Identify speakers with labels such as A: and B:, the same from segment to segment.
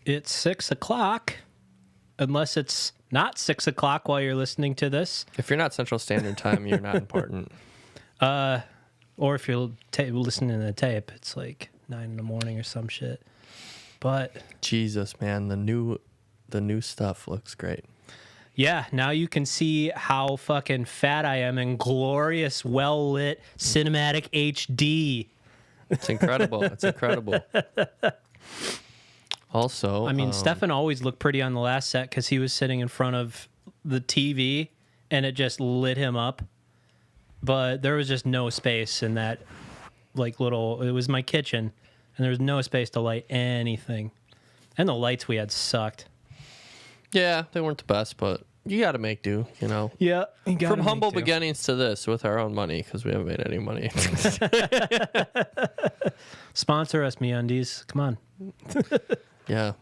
A: It's 6 o'clock, unless it's not 6 o'clock while you're listening to this.
B: If you're not Central Standard Time, you're not important.
A: Or if you're listening to the tape, it's like 9 in the morning or some shit. But
B: Jesus, man, the new stuff looks great.
A: yeah, now you can see how fucking fat I am in glorious, well-lit cinematic HD.
B: It's incredible. It's incredible. Also,
A: I mean, Stefan always looked pretty on the last set because he was sitting in front of the TV and it just lit him up. But there was just no space in that, like, little... It was my kitchen, and there was no space to light anything. And the lights we had sucked.
B: yeah, they weren't the best, but you got to make do, you know.
A: Yeah.
B: From humble beginnings to this with our own money, because we haven't made any money.
A: Sponsor us, MeUndies. Come on.
B: Yeah.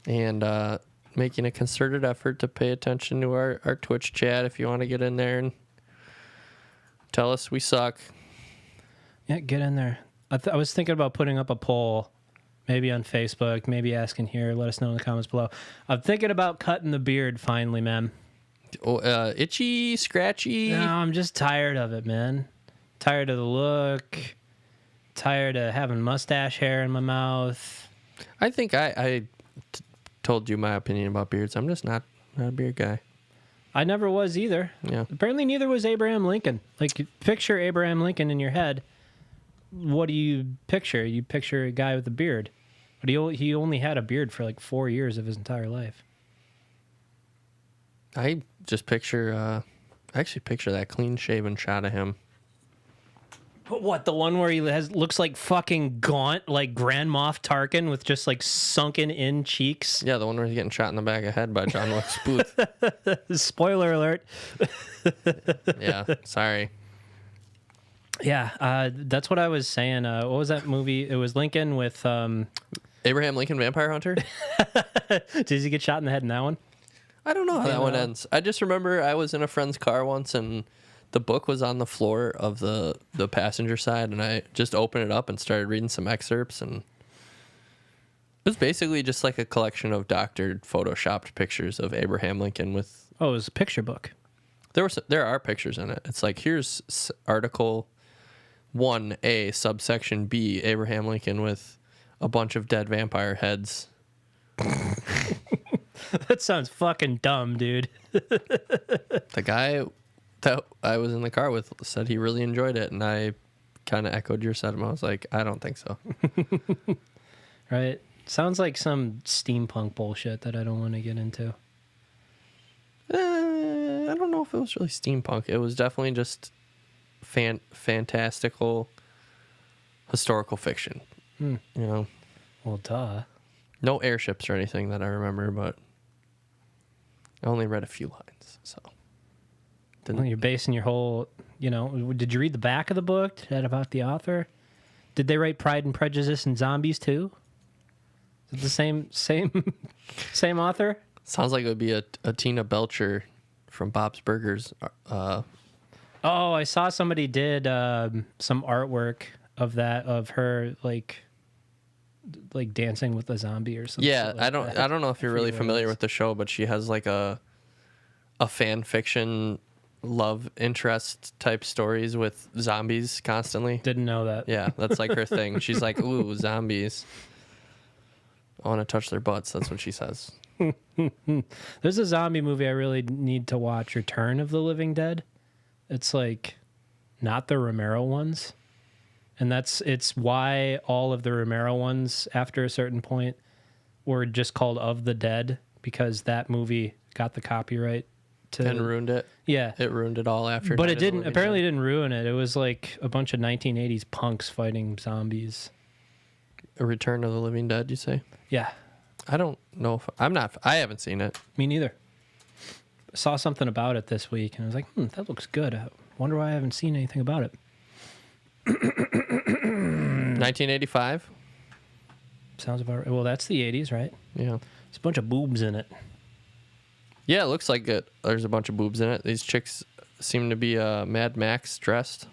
B: And making a concerted effort to pay attention to our Twitch chat if you want to get in there and tell us we suck.
A: Yeah, get in there. I was thinking about putting up a poll, maybe on Facebook, maybe asking here. Let us know in the comments below. I'm thinking about cutting the beard finally, man.
B: Oh, itchy, scratchy.
A: No, I'm just tired of it, man. Tired of the look. Tired of having mustache hair in my mouth.
B: I think I told you my opinion about beards. I'm just not a beard guy.
A: I never was either.
B: Yeah.
A: Apparently neither was Abraham Lincoln. Like, picture Abraham Lincoln in your head. What do you picture? You picture a guy with a beard. But he only had a beard for like 4 years of his entire life.
B: I just picture, I actually picture that clean-shaven shot of him.
A: What, the one where he looks like fucking gaunt, like Grand Moff Tarkin with just like sunken in cheeks?
B: Yeah, the one where he's getting shot in the back of the head by John Wilkes Booth.
A: Spoiler alert.
B: Yeah, sorry.
A: Yeah, that's what I was saying. What was that movie? It was Lincoln with...
B: Abraham Lincoln Vampire Hunter?
A: Did he get shot in the head in that one?
B: I don't know how that one ends. I just remember I was in a friend's car once and the book was on the floor of the passenger side and I just opened it up and started reading some excerpts and it was basically just like a collection of doctored, photoshopped pictures of Abraham Lincoln with...
A: Oh, it was a picture book.
B: There are pictures in it. It's like, here's article 1A, subsection B, Abraham Lincoln with a bunch of dead vampire heads.
A: That sounds fucking dumb, dude.
B: The guy that I was in the car with said he really enjoyed it, and I kind of echoed your sentiment. I was like, I don't think so.
A: Right? Sounds like some steampunk bullshit that I don't want to get into.
B: I don't know if it was really steampunk. It was definitely just fantastical historical fiction. You know?
A: Well, duh.
B: No airships or anything that I remember, but I only read a few lines, so...
A: Well, you're basing your whole, did you read the back of the book? Is that about the author? Did they write Pride and Prejudice and Zombies too? Is it the same author?
B: Sounds like it would be a Tina Belcher from Bob's Burgers.
A: Oh, I saw somebody did some artwork of her like dancing with a zombie or something.
B: Yeah,
A: like
B: I don't know if you're really familiar with the show, but she has like a fan fiction love interest type stories with zombies constantly.
A: Didn't know that.
B: Yeah, that's like her thing. She's like, ooh, zombies. I want to touch their butts. That's what she says.
A: There's a zombie movie I really need to watch, Return of the Living Dead. It's like not the Romero ones. And it's why all of the Romero ones after a certain point were just called Of the Dead, because that movie got the copyright
B: and ruined it.
A: Yeah.
B: It ruined it all after.
A: But it didn't, apparently it didn't ruin it. It was like a bunch of 1980s punks fighting zombies.
B: A Return of the Living Dead, you say?
A: Yeah.
B: I don't know if I haven't seen it.
A: Me neither. Saw something about it this week and I was like, that looks good. I wonder why I haven't seen anything about it.
B: 1985?
A: Sounds about right. Well, that's the 80s, right?
B: Yeah.
A: There's a bunch of boobs in it.
B: Yeah, it looks like it. There's a bunch of boobs in it. These chicks seem to be Mad Max dressed.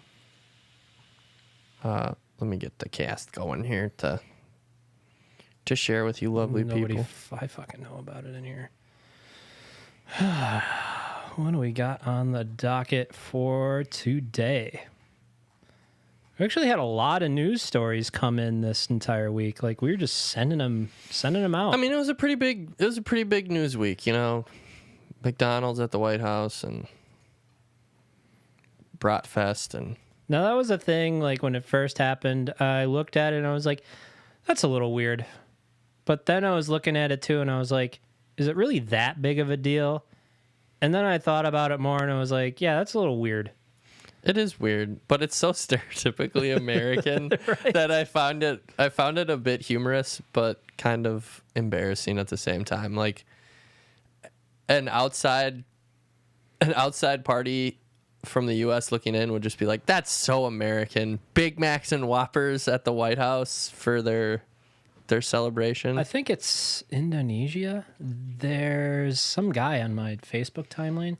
B: Let me get the cast going here to to share with you lovely people.
A: I fucking know about it in here. What do we got on the docket for today? We actually had a lot of news stories come in this entire week. Like, we were just sending them out.
B: I mean, it was a pretty big news week, you know. McDonald's at the White House and Bratfest and...
A: Now, that was a thing, like, when it first happened, I looked at it and I was like, that's a little weird. But then I was looking at it, too, and I was like, is it really that big of a deal? And then I thought about it more, and I was like, yeah, that's a little weird.
B: It is weird, but it's so stereotypically American
A: Right.
B: that I found it a bit humorous, but kind of embarrassing at the same time. Like, an outside party from the U.S. looking in would just be like, that's so American. Big Macs and Whoppers at the White House for their celebration.
A: I think it's Indonesia. There's some guy on my Facebook timeline.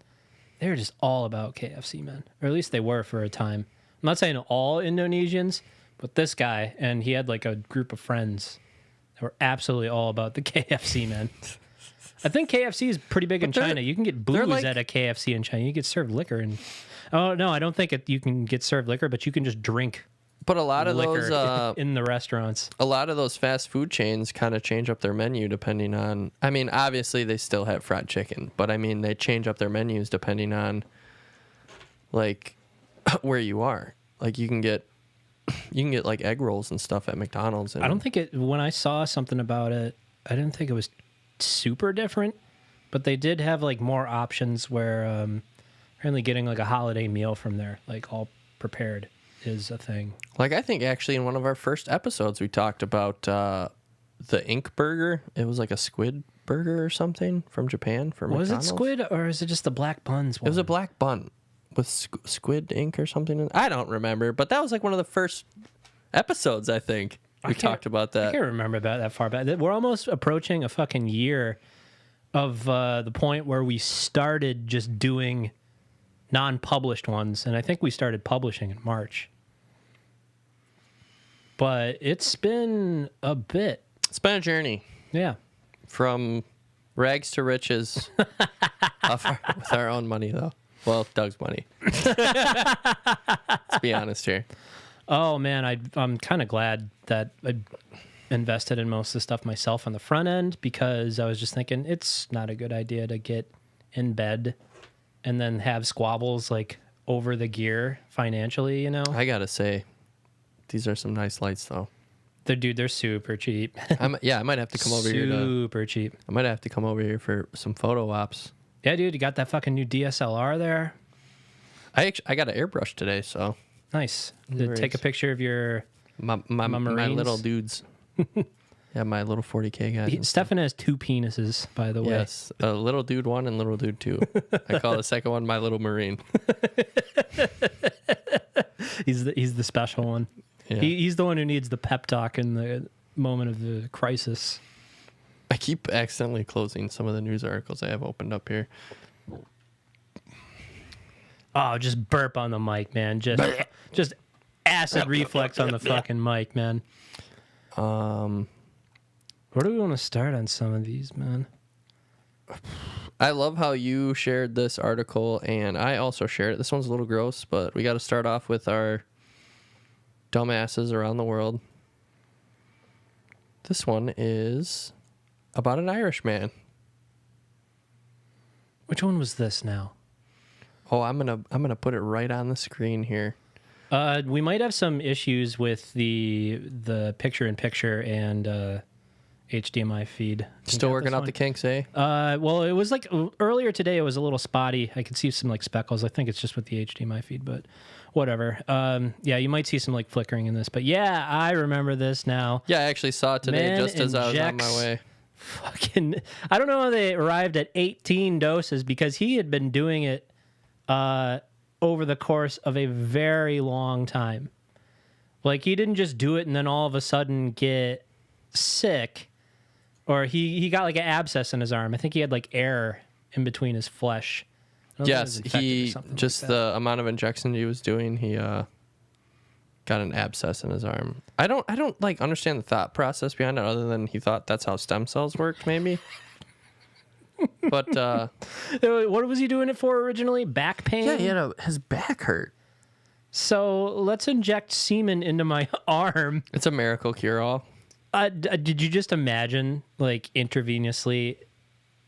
A: They're just all about KFC, man. Or at least they were for a time. I'm not saying all Indonesians, but this guy, and he had like a group of friends that were absolutely all about the KFC, man. I think KFC is pretty big in China. You can get booze at a KFC in China. You get served liquor. Oh, no, I don't think you can get served liquor, but you can just drink
B: But a lot of
A: liquor
B: those
A: in the restaurants.
B: A lot of those fast food chains kind of change up their menu depending on. I mean, obviously they still have fried chicken, but I mean they change up their menus depending on like where you are. Like you can get like egg rolls and stuff at McDonald's. And
A: I don't think when I saw something about it, I didn't think it was super different, but they did have like more options where apparently getting like a holiday meal from there, like all prepared, is a thing.
B: Like I think actually in one of our first episodes we talked about the ink burger. It was like a squid burger or something from Japan for McDonald's.
A: Was it squid or is it just the black buns one?
B: It was a black bun with squid ink or something. I don't remember, but that was like one of the first episodes I think we talked about that.
A: I can't remember that far back. We're almost approaching a fucking year of the point where we started just doing non-published ones, and I think we started publishing in March. But it's been a bit.
B: It's been a journey.
A: Yeah.
B: From rags to riches with our own money, though. Well, Doug's money. Let's be honest here.
A: Oh, man, I'm kind of glad that I invested in most of the stuff myself on the front end, because I was just thinking it's not a good idea to get in bed and then have squabbles like over the gear financially, you know?
B: I gotta say, these are some nice lights, though.
A: They're super cheap.
B: I might have to come over here.
A: Super cheap.
B: I might have to come over here for some photo ops.
A: Yeah, dude, you got that fucking new DSLR there.
B: I got an airbrush today, so
A: nice. Take a picture of your
B: my little dudes. Yeah, my little 40K guys.
A: Stefan has two penises, by the way.
B: Yes, little dude 1 and little dude 2. I call the second one my little Marine.
A: He's the special one. Yeah. He's the one who needs the pep talk in the moment of the crisis.
B: I keep accidentally closing some of the news articles I have opened up here.
A: Oh, just burp on the mic, man. Just acid reflex on the fucking mic, man. Where do we want to start on some of these, man?
B: I love how you shared this article, and I also shared it. This one's a little gross, but we got to start off with our dumbasses around the world. This one is about an Irishman.
A: Which one was this now?
B: Oh, I'm gonna put it right on the screen here.
A: We might have some issues with the picture-in-picture and HDMI feed.
B: Still working out the kinks, eh?
A: Well, it was like earlier today. It was a little spotty. I could see some like speckles. I think it's just with the HDMI feed, but whatever. Yeah, you might see some like flickering in this, but yeah, I remember this now.
B: Yeah, I actually saw it today just as I was on my way.
A: Fucking, I don't know how they arrived at 18 doses, because he had been doing it over the course of a very long time. Like, he didn't just do it and then all of a sudden get sick. Or he got like an abscess in his arm. I think he had like air in between his flesh.
B: Yes, he just
A: like
B: the amount of injections he was doing, he got an abscess in his arm. I don't like understand the thought process behind it, other than he thought that's how stem cells worked, maybe. But
A: what was he doing it for originally? Back pain?
B: yeah, his back hurt.
A: So let's inject semen into my arm.
B: It's a miracle cure-all.
A: Did you just imagine, like, intravenously,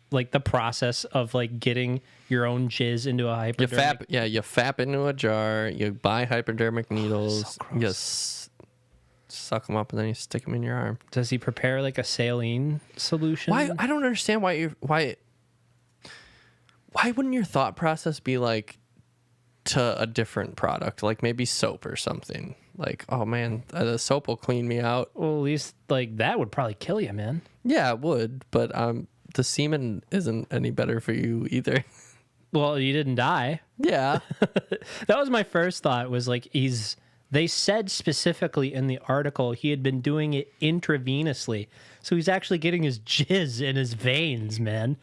A: like, the process of, like, getting your own jizz into a hypodermic?
B: You fap into a jar, you buy hypodermic needles, you suck them up, and then you stick them in your arm.
A: Does he prepare, like, a saline solution?
B: Why? I don't understand why wouldn't your thought process be, like, to a different product, like maybe soap or something? Like, oh man, the soap will clean me out.
A: Well, at least like that would probably kill you, man.
B: Yeah, it would, but the semen isn't any better for you either.
A: Well, you didn't die.
B: Yeah.
A: That was my first thought, was like, they said specifically in the article he had been doing it intravenously. So he's actually getting his jizz in his veins, man.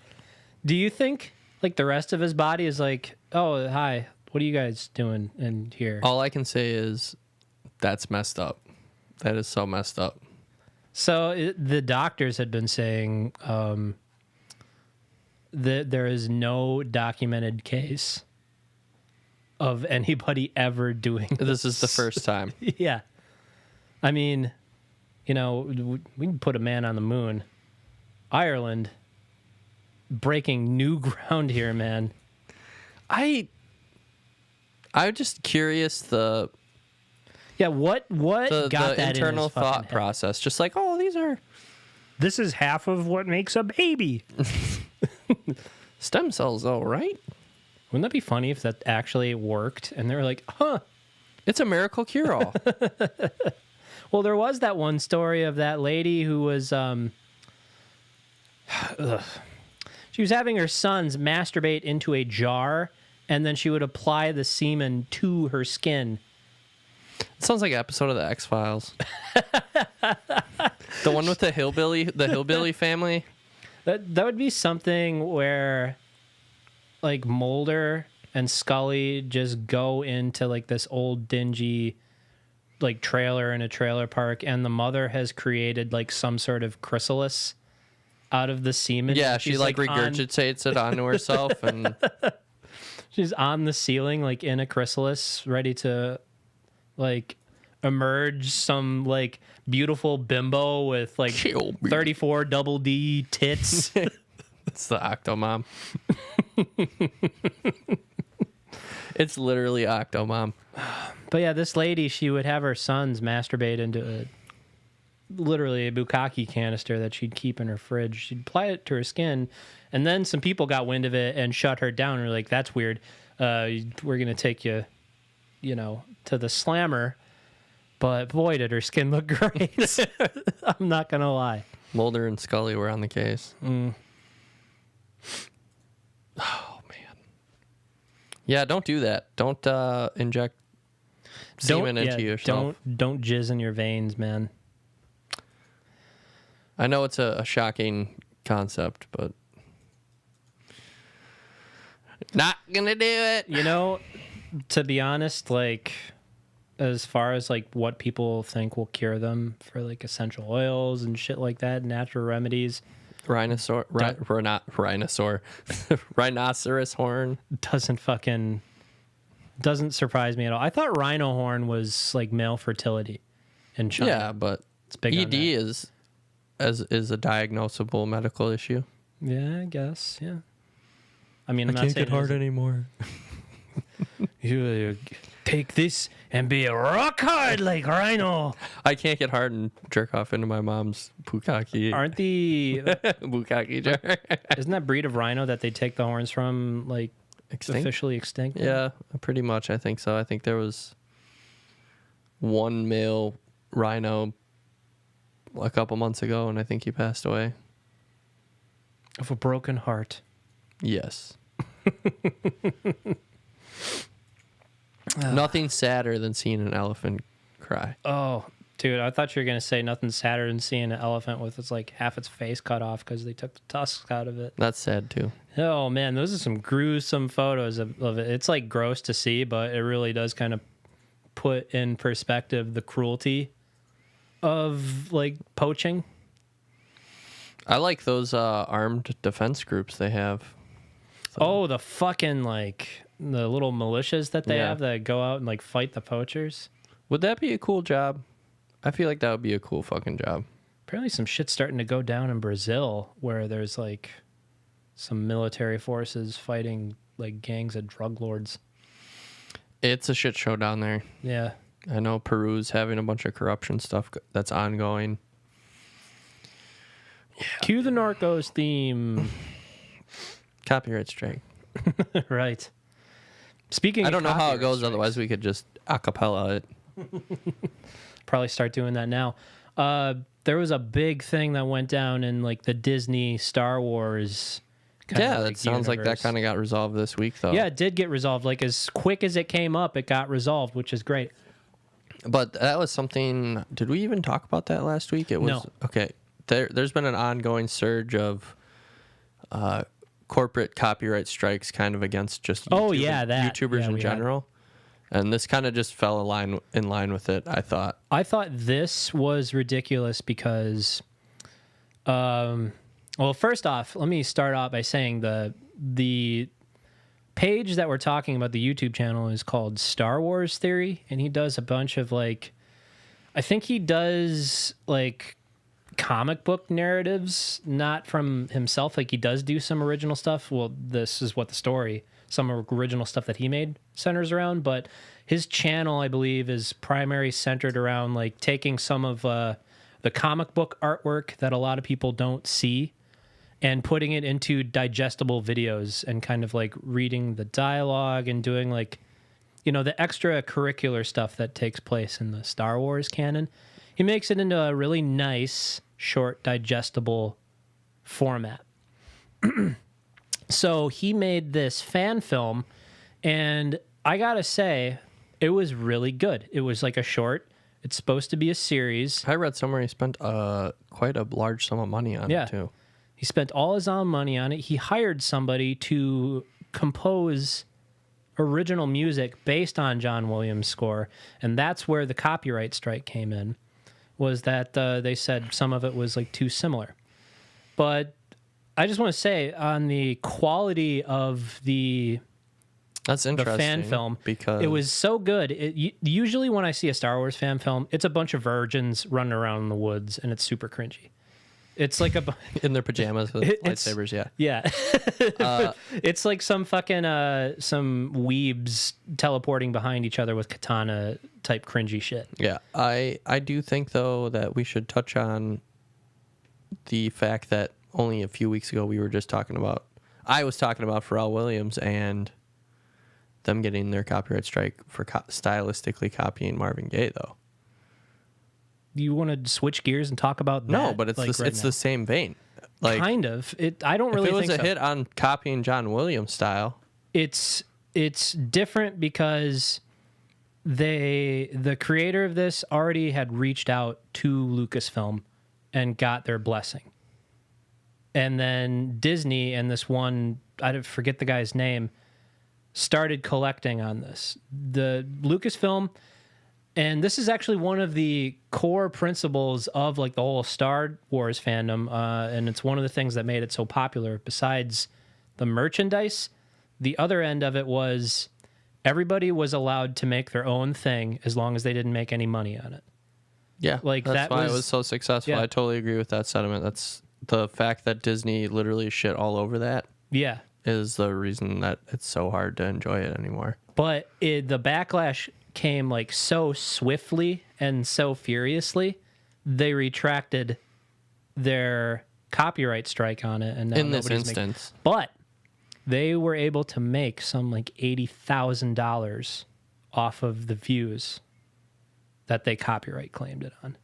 A: Do you think like the rest of his body is like, oh, hi, what are you guys doing in here?
B: All I can say is that's messed up. That is so messed up.
A: So the doctors had been saying that there is no documented case of anybody ever doing this.
B: This is the first time.
A: Yeah. I mean, you know, we can put a man on the moon. Ireland, breaking new ground here, man.
B: I'm just curious
A: what
B: the
A: got that
B: internal
A: in his fucking
B: thought
A: head?
B: process. Just like, oh,
A: This is half of what makes a baby.
B: stem cells, though, right?
A: Wouldn't that be funny if that actually worked and they were like, huh?
B: It's a miracle cure-all.
A: Well, there was that one story of that lady who was she was having her sons masturbate into a jar, and then she would apply the semen to her skin.
B: It sounds like an episode of the X-Files. The one with the hillbilly family.
A: That would be something where like Mulder and Scully just go into like this old dingy like trailer in a trailer park, and the mother has created like some sort of chrysalis out of the semen.
B: Yeah, she like regurgitates it onto herself, and
A: she's on the ceiling like in a chrysalis, ready to like emerge some like beautiful bimbo with like 34 double D tits.
B: It's the Octomom. It's literally Octomom.
A: But yeah, this lady, she would have her sons masturbate into literally a bukkake canister that she'd keep in her fridge. She'd apply it to her skin, and then some people got wind of it and shut her down. And were like, that's weird. We're going to take you, to the slammer. But boy, did her skin look great. I'm not going to lie.
B: Mulder and Scully were on the case.
A: Mm.
B: Oh, man. Yeah, don't do that. Don't inject semen into yourself.
A: Don't jizz in your veins, man.
B: I know it's a shocking concept, but not going to do it.
A: To be honest, like, as far as like what people think will cure them for like essential oils and shit like that, natural remedies,
B: rhinoceros horn
A: doesn't surprise me at all. I thought rhino horn was like male fertility in China.
B: Yeah, but
A: it's big.
B: ED is a diagnosable medical issue.
A: Yeah, I guess. Yeah. I mean,
B: I can't get hard anymore.
A: You take this and be rock hard like rhino.
B: I can't get hard and jerk off into my mom's bukkake.
A: Aren't the
B: bukkake jar?
A: Isn't that breed of rhino that they take the horns from like officially extinct?
B: Yeah, pretty much. I think so. I think there was one male rhino a couple months ago, and I think he passed away.
A: Of a broken heart.
B: Yes. Nothing sadder than seeing an elephant cry.
A: Oh, dude, I thought you were going to say nothing sadder than seeing an elephant with its like half its face cut off because they took the tusks out of it.
B: That's sad too.
A: Oh man, those are some gruesome photos of it. It's like gross to see, but it really does kind of put in perspective the cruelty of like poaching.
B: I like those armed defense groups they have. So.
A: Oh, the fucking like the little militias that they have that go out and like fight the poachers.
B: Would that be a cool job? I feel like that would be a cool fucking job.
A: Apparently some shit's starting to go down in Brazil where there's like some military forces fighting like gangs of drug lords.
B: It's a shit show down there.
A: Yeah.
B: I know Peru's having a bunch of corruption stuff that's ongoing.
A: Yeah. Cue the Narcos theme.
B: Copyright strike.
A: Right. Speaking
B: I don't know how it goes,
A: strikes,
B: otherwise we could just a cappella it.
A: Probably start doing that now. There was a big thing that went down in like the Disney Star Wars
B: that sounds like that kind of got resolved this week, though.
A: Yeah, it did get resolved. Like, as quick as it came up, it got resolved, which is great.
B: But that was something... Did we even talk about that last week? It was
A: No.
B: Okay. There's been an ongoing surge of corporate copyright strikes kind of against just YouTubers in general. And this kind of just fell in line with it, I thought.
A: I thought this was ridiculous because... well, first off, let me start off by saying the page that we're talking about, the YouTube channel, is called Star Wars Theory, and he does a bunch of like, I think he does like comic book narratives, not from himself. Like he does do some original stuff. Well, this is what the story, some original stuff that he made centers around, but his channel, I believe, is primarily centered around like taking some of the comic book artwork that a lot of people don't see and putting it into digestible videos and kind of like reading the dialogue and doing like, you know, the extracurricular stuff that takes place in the Star Wars canon. He makes it into a really nice, short, digestible format. So he made this fan film, and I gotta say, it was really good. It was like a short. It's supposed to be a series.
B: I read somewhere he spent quite a large sum of money on it, too.
A: He spent all his own money on it. He hired somebody to compose original music based on John Williams' score, and that's where the copyright strike came in, was that they said some of it was like too similar. But I just want to say, on the quality of
B: that's interesting,
A: the fan film,
B: because
A: it was so good. Usually when I see a Star Wars fan film, it's a bunch of virgins running around in the woods, and it's super cringy. It's like
B: in their pajamas with lightsabers,
A: yeah. It's like some fucking some weebs teleporting behind each other with katana type cringy shit.
B: Yeah, I do think though that we should touch on the fact that only a few weeks ago I was talking about Pharrell Williams and them getting their copyright strike for stylistically copying Marvin Gaye, though.
A: You want to switch gears and talk about that?
B: No, but it's the same vein. Like,
A: kind of. I don't really think so.
B: If it was a hit on copying John Williams' style.
A: It's different because the creator of this already had reached out to Lucasfilm and got their blessing. And then Disney and this one, I forget the guy's name, started collecting on this. The Lucasfilm, and this is actually one of the core principles of like the whole Star Wars fandom, and it's one of the things that made it so popular. Besides the merchandise, the other end of it was everybody was allowed to make their own thing as long as they didn't make any money on it.
B: Yeah,
A: like
B: that's why it was so successful.
A: Yeah.
B: I totally agree with that sentiment. That's the fact that Disney literally shit all over that.
A: Yeah,
B: is the reason that it's so hard to enjoy it anymore.
A: But the backlash came like so swiftly and so furiously, they retracted their copyright strike on it. And now
B: in this instance,
A: but they were able to make some like $80,000 off of the views that they copyright claimed it on,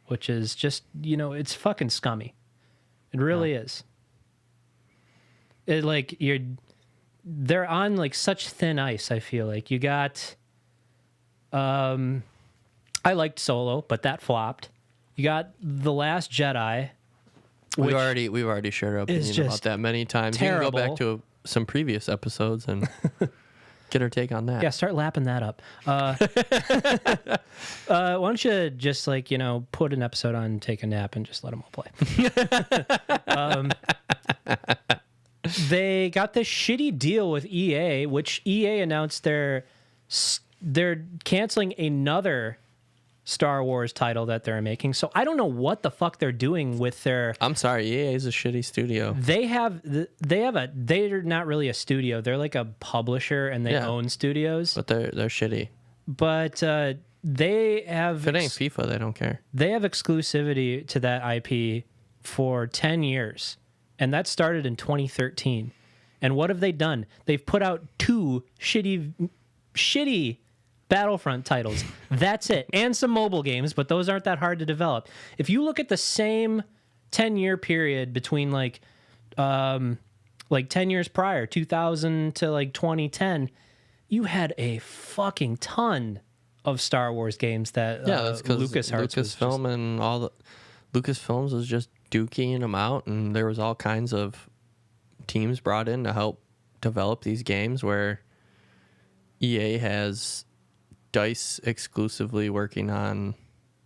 A: which is just, you know, it's fucking scummy. It really is. It like they're on like such thin ice. I feel like you got. I liked Solo, but that flopped. You got The Last Jedi.
B: We've already shared our opinion about that many times.
A: Terrible.
B: You can go back to some previous episodes and. Get her take on that.
A: Yeah, start lapping that up. Why don't you just put an episode on, take a nap, and just let them all play. They got this shitty deal with EA, which EA announced they're canceling another Star Wars title that they're making. So I don't know what the fuck they're doing with their...
B: I'm sorry, EA is a shitty studio.
A: They're not really a studio. They're like a publisher, and they own studios.
B: But they're shitty.
A: But they have...
B: If it ain't FIFA, they don't care.
A: They have exclusivity to that IP for 10 years. And that started in 2013. And what have they done? They've put out 2 shitty Battlefront titles. That's it. And some mobile games, but those aren't that hard to develop. If you look at the same 10-year period between 10 years prior, 2000 to 2010, you had a fucking ton of Star Wars games that
B: that's because
A: Lucasfilm
B: and all the Lucasfilms was just duking them out, and there was all kinds of teams brought in to help develop these games where EA has DICE exclusively working on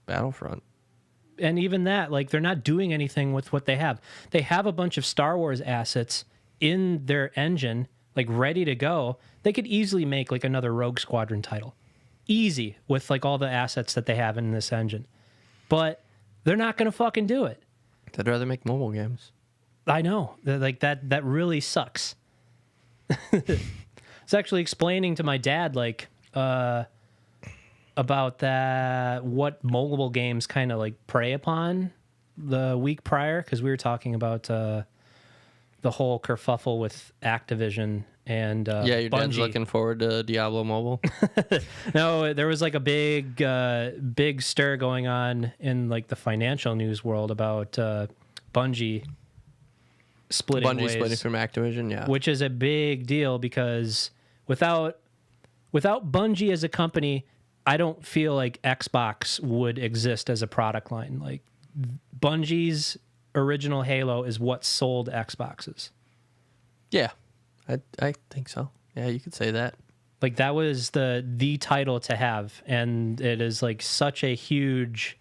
B: Battlefront.
A: And even that, they're not doing anything with what they have. They have a bunch of Star Wars assets in their engine, ready to go. They could easily make another Rogue Squadron title. Easy, with all the assets that they have in this engine. But they're not going to fucking do it.
B: They'd rather make mobile games.
A: I know. That really sucks. I was actually explaining to my dad, about that, what mobile games kind of prey upon the week prior, because we were talking about the whole kerfuffle with Activision and
B: your
A: Bungie.
B: dad's looking forward to Diablo Mobile.
A: No, there was a big stir going on in the financial news world about Bungie splitting ways,
B: from Activision, yeah,
A: which is a big deal because without Bungie as a company, I don't feel like Xbox would exist as a product line. Bungie's original Halo is what sold Xboxes.
B: Yeah, I think so. Yeah, you could say that.
A: That was the title to have, and it is such a huge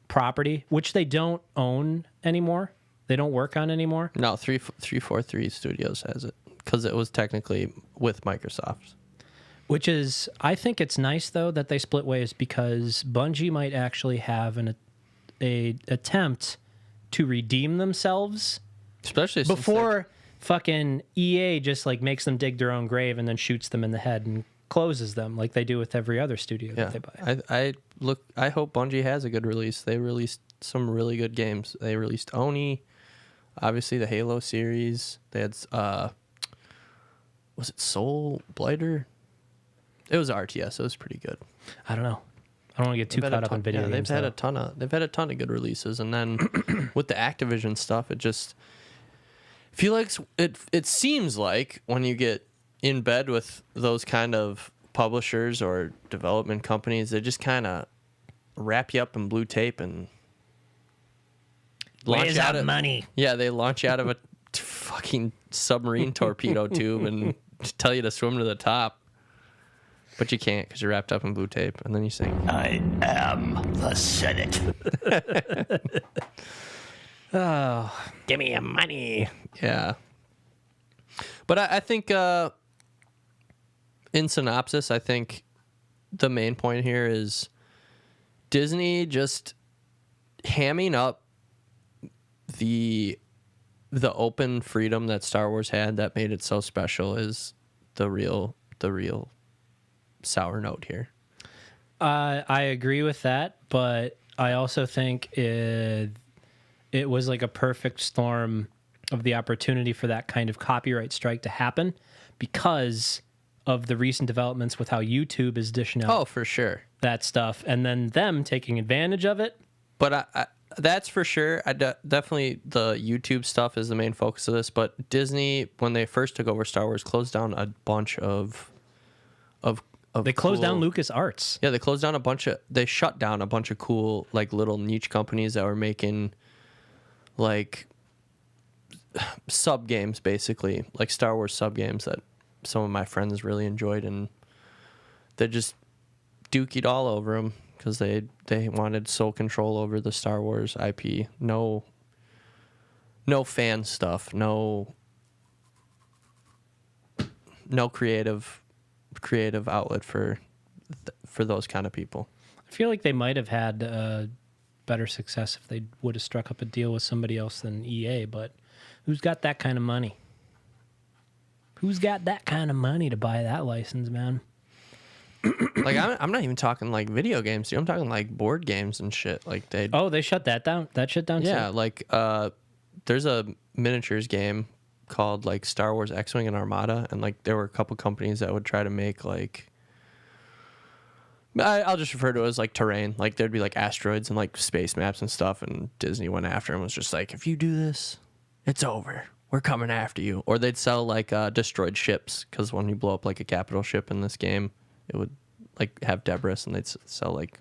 A: property, which they don't own anymore. They don't work on anymore.
B: No, 343 Studios has it because it was technically with Microsoft.
A: Which is, I think it's nice though that they split ways, because Bungie might actually have an attempt to redeem themselves,
B: especially
A: before fucking EA just makes them dig their own grave and then shoots them in the head and closes them like they do with every other studio that they buy.
B: I hope Bungie has a good release. They released some really good games. They released Oni, obviously the Halo series. They had was it Soul Blighter? It was RTS. It was pretty good.
A: I don't know. I don't want to get too caught up on video games.
B: They've had a ton of good releases, and then with the Activision stuff, it just feel like it seems like when you get in bed with those kind of publishers or development companies, they just kind of wrap you up in blue tape and
A: launch you out of money.
B: Yeah, they launch you out of a fucking submarine torpedo tube and tell you to swim to the top. But you can't because you're wrapped up in blue tape. And then you sing,
C: I am the Senate.
A: Oh, give me your money.
B: Yeah. But I think, in synopsis, I think the main point here is Disney just hamming up the open freedom that Star Wars had that made it so special is the real sour note here.
A: I agree with that, but I also think it was a perfect storm of the opportunity for that kind of copyright strike to happen because of the recent developments with how YouTube is dishing out.
B: Oh, for sure.
A: That stuff, and then them taking advantage of it.
B: But I that's for sure. Definitely the YouTube stuff is the main focus of this, but Disney, when they first took over Star Wars, closed down a bunch of
A: they closed down LucasArts.
B: Yeah, they shut down a bunch of cool little niche companies that were making sub games, basically, Star Wars sub games that some of my friends really enjoyed, and they just dookied all over them because they wanted sole control over the Star Wars IP. No fan stuff. No creative outlet for those kind of people.
A: I feel like they might have had better success if they would have struck up a deal with somebody else than EA, but who's got that kind of money? Who's got that kind of money to buy that license, man?
B: Like, I'm not even talking like video games, dude. I'm talking like board games and shit. Like they
A: shut that down. That shit down.
B: Yeah,
A: too?
B: like there's a miniatures game called like Star Wars X-Wing and Armada, and like there were a couple companies that would try to make like, I'll just refer to it as like terrain. Like there'd be like asteroids and like space maps and stuff, and Disney went after him. Was just like, if you do this, it's over. We're coming after you. Or they'd sell like destroyed ships, because when you blow up like a capital ship in this game, it would like have debris, and they'd sell like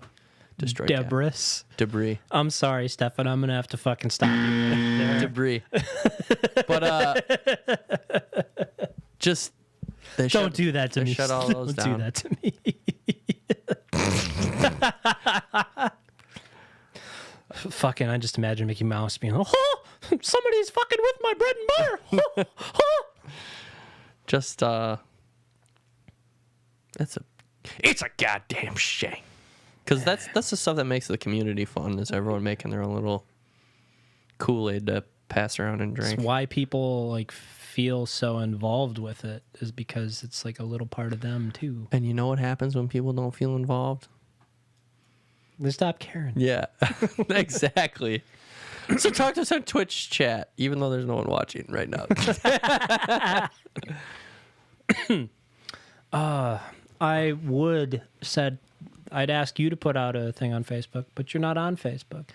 B: destroyed debris.
A: I'm sorry, Stefan. I'm gonna have to fucking stop you right there.
B: Debris. But just
A: don't do that to me.
B: Shut all those down.
A: Don't do that to me. Fucking, I just imagine Mickey Mouse being, oh, somebody's fucking with my bread and butter.
B: Just it's a goddamn shame. Because that's the stuff that makes the community fun, is everyone making their own little Kool-Aid to pass around and drink.
A: That's why people like feel so involved with it, is because it's like a little part of them too.
B: And you know what happens when people don't feel involved?
A: They stop caring.
B: Yeah, exactly. So talk to us on Twitch chat, even though there's no one watching right now.
A: I'd ask you to put out a thing on Facebook, but you're not on Facebook.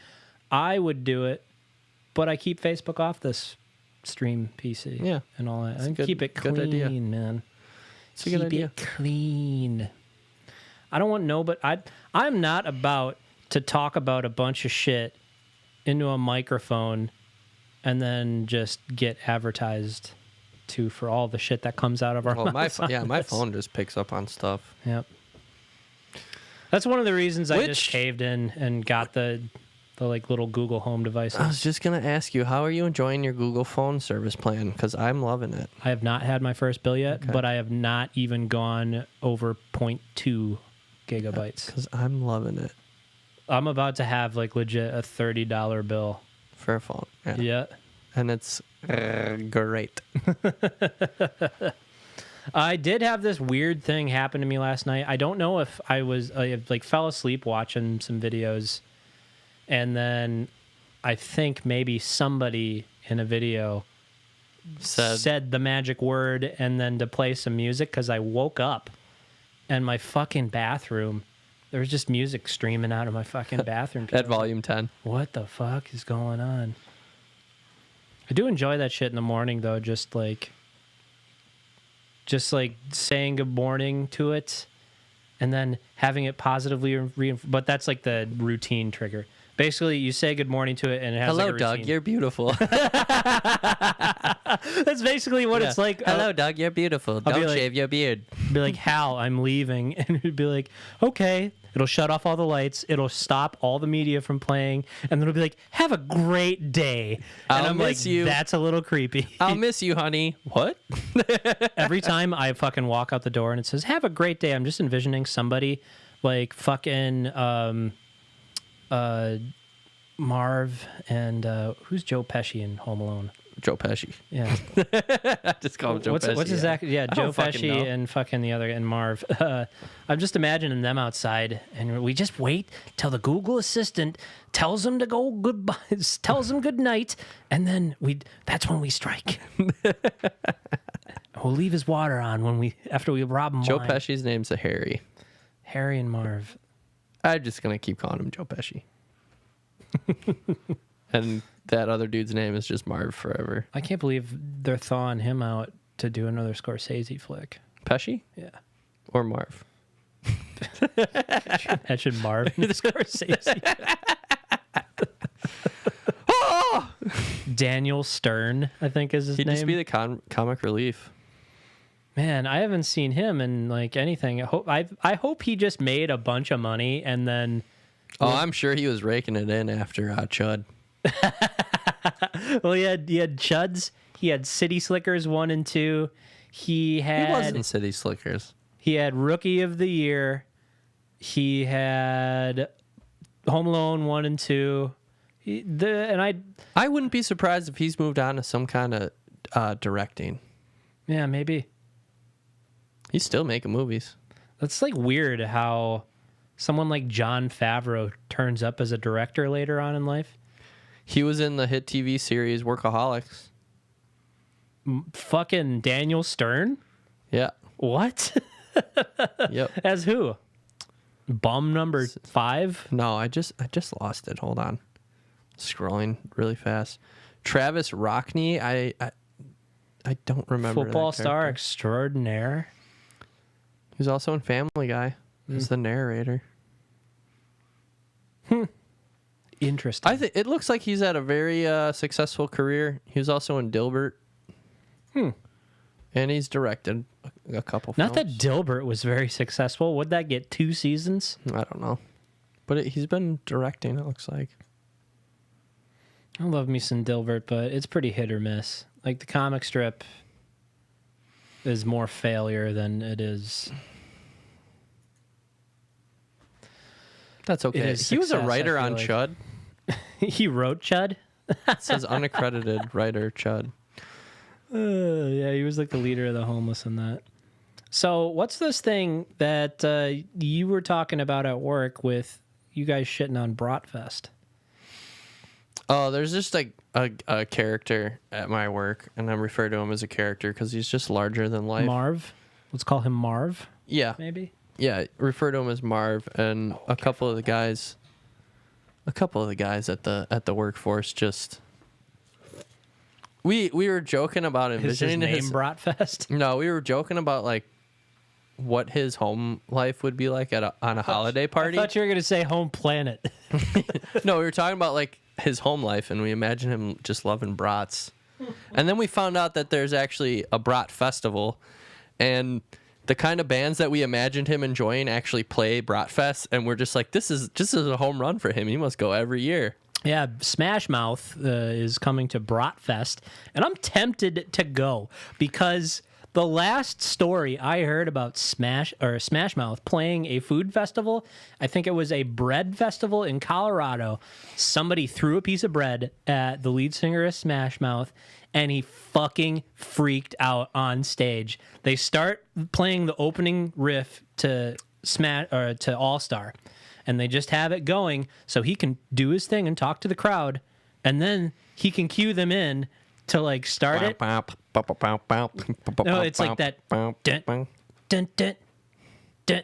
A: I would do it, but I keep Facebook off this stream PC.
B: Yeah.
A: And all that. And keep it clean, man.
B: It's a good idea.
A: Keep it clean. I don't want I'm not about to talk about a bunch of shit into a microphone and then just get advertised to for all the shit that comes out of our mouths.
B: My phone just picks up on stuff.
A: Yep. That's one of the reasons I just caved in and got the like little Google Home devices.
B: I was just gonna ask you, how are you enjoying your Google phone service plan? Because I'm loving it.
A: I have not had my first bill yet,
B: Okay.
A: but I have not even gone over 0.2 gigabytes.
B: Because I'm loving it.
A: I'm about to have like legit a $30 bill
B: For a phone.
A: Yeah.
B: And it's great.
A: I did have this weird thing happen to me last night. I don't know if I fell asleep watching some videos, and then I think maybe somebody in a video said the magic word and then to play some music, because I woke up and my fucking bathroom, there was just music streaming out of my fucking bathroom.
B: At volume 10.
A: What the fuck is going on? I do enjoy that shit in the morning, though, just like saying good morning to it and then having it positively but that's like the routine trigger. Basically, you say good morning to it and it has
B: Hello,
A: like a routine.
B: Doug, you're beautiful.
A: That's basically what it's like.
B: Hello, Doug, you're beautiful. Don't shave your beard.
A: Be like, Hal, I'm leaving. And it'd be like, okay. It'll shut off all the lights. It'll stop all the media from playing. And then it'll be like, have a great day. And I'm
B: miss
A: like,
B: you.
A: That's a little creepy.
B: I'll miss you, honey. What?
A: Every time I fucking walk out the door and it says, have a great day, I'm just envisioning somebody like fucking Marv and who's Joe Pesci in Home Alone?
B: Joe Pesci.
A: Yeah.
B: I just call him Joe Pesci.
A: What's exactly? Yeah, Joe Pesci and fucking the other, and Marv. I'm just imagining them outside, and we just wait till the Google Assistant tells them to go goodbye, tells them good night, and then that's when we strike. We'll leave his water on after we rob him.
B: Joe Pesci's name's a Harry.
A: Harry and Marv.
B: I'm just gonna keep calling him Joe Pesci. And that other dude's name is just Marv forever.
A: I can't believe they're thawing him out to do another Scorsese flick.
B: Pesci?
A: Yeah.
B: Or Marv?
A: Imagine Marv and Scorsese. Daniel Stern, I think is his name.
B: He'd just be the comic relief.
A: Man, I haven't seen him in like anything. I hope he just made a bunch of money and then.
B: Oh, I'm sure he was raking it in after Chud.
A: Well, he had Chuds. He had City Slickers 1 and 2. He
B: wasn't City Slickers.
A: He had Rookie of the Year. He had Home Alone 1 and 2. I
B: wouldn't be surprised if he's moved on to some kind of directing.
A: Yeah, maybe.
B: He's still making movies.
A: That's like weird how someone like Jon Favreau turns up as a director later on in life.
B: He was in the hit TV series Workaholics.
A: Fucking Daniel Stern?
B: Yeah.
A: What?
B: Yep.
A: As who? Bum number 5?
B: No, I just lost it. Hold on. Scrolling really fast. Travis Rockney, I don't remember.
A: Football star extraordinaire.
B: He was also in Family Guy. He's the narrator.
A: Interesting.
B: I think it looks like he's had a very successful career. He was also in Dilbert. And he's directed a couple films.
A: Not that Dilbert was very successful. Would that get 2 seasons?
B: I don't know. But he's been directing, it looks like.
A: I love me some Dilbert, but it's pretty hit or miss. Like, the comic strip is more failure than it is.
B: That's okay. He was a writer on
A: like.
B: Chud.
A: He wrote Chud?
B: It says unaccredited writer Chud.
A: Yeah, he was like the leader of the homeless in that. So what's this thing that you were talking about at work with you guys shitting on Bratfest?
B: Oh, there's just like a character at my work, and I refer to him as a character because he's just larger than life.
A: Marv? Let's call him Marv.
B: Yeah.
A: Maybe?
B: Yeah, refer to him as Marv, and a couple of the guys at the workforce just we were joking about envisioning
A: his name Bratfest.
B: No, we were joking about like what his home life would be like on a holiday party.
A: I thought you were gonna say home planet.
B: No, we were talking about like his home life, and we imagine him just loving brats. And then we found out that there's actually a brat festival, and the kind of bands that we imagined him enjoying actually play Bratfest, and we're just like, this is a home run for him. He must go every year.
A: Yeah, Smash Mouth is coming to Bratfest, and I'm tempted to go because the last story I heard about Smash Mouth playing a food festival, I think it was a bread festival in Colorado. Somebody threw a piece of bread at the lead singer of Smash Mouth, and he fucking freaked out on stage. They start playing the opening riff to All Star, and they just have it going so he can do his thing and talk to the crowd, and then he can cue them in to like start it. No, it's like that. Dun, dun, dun, dun,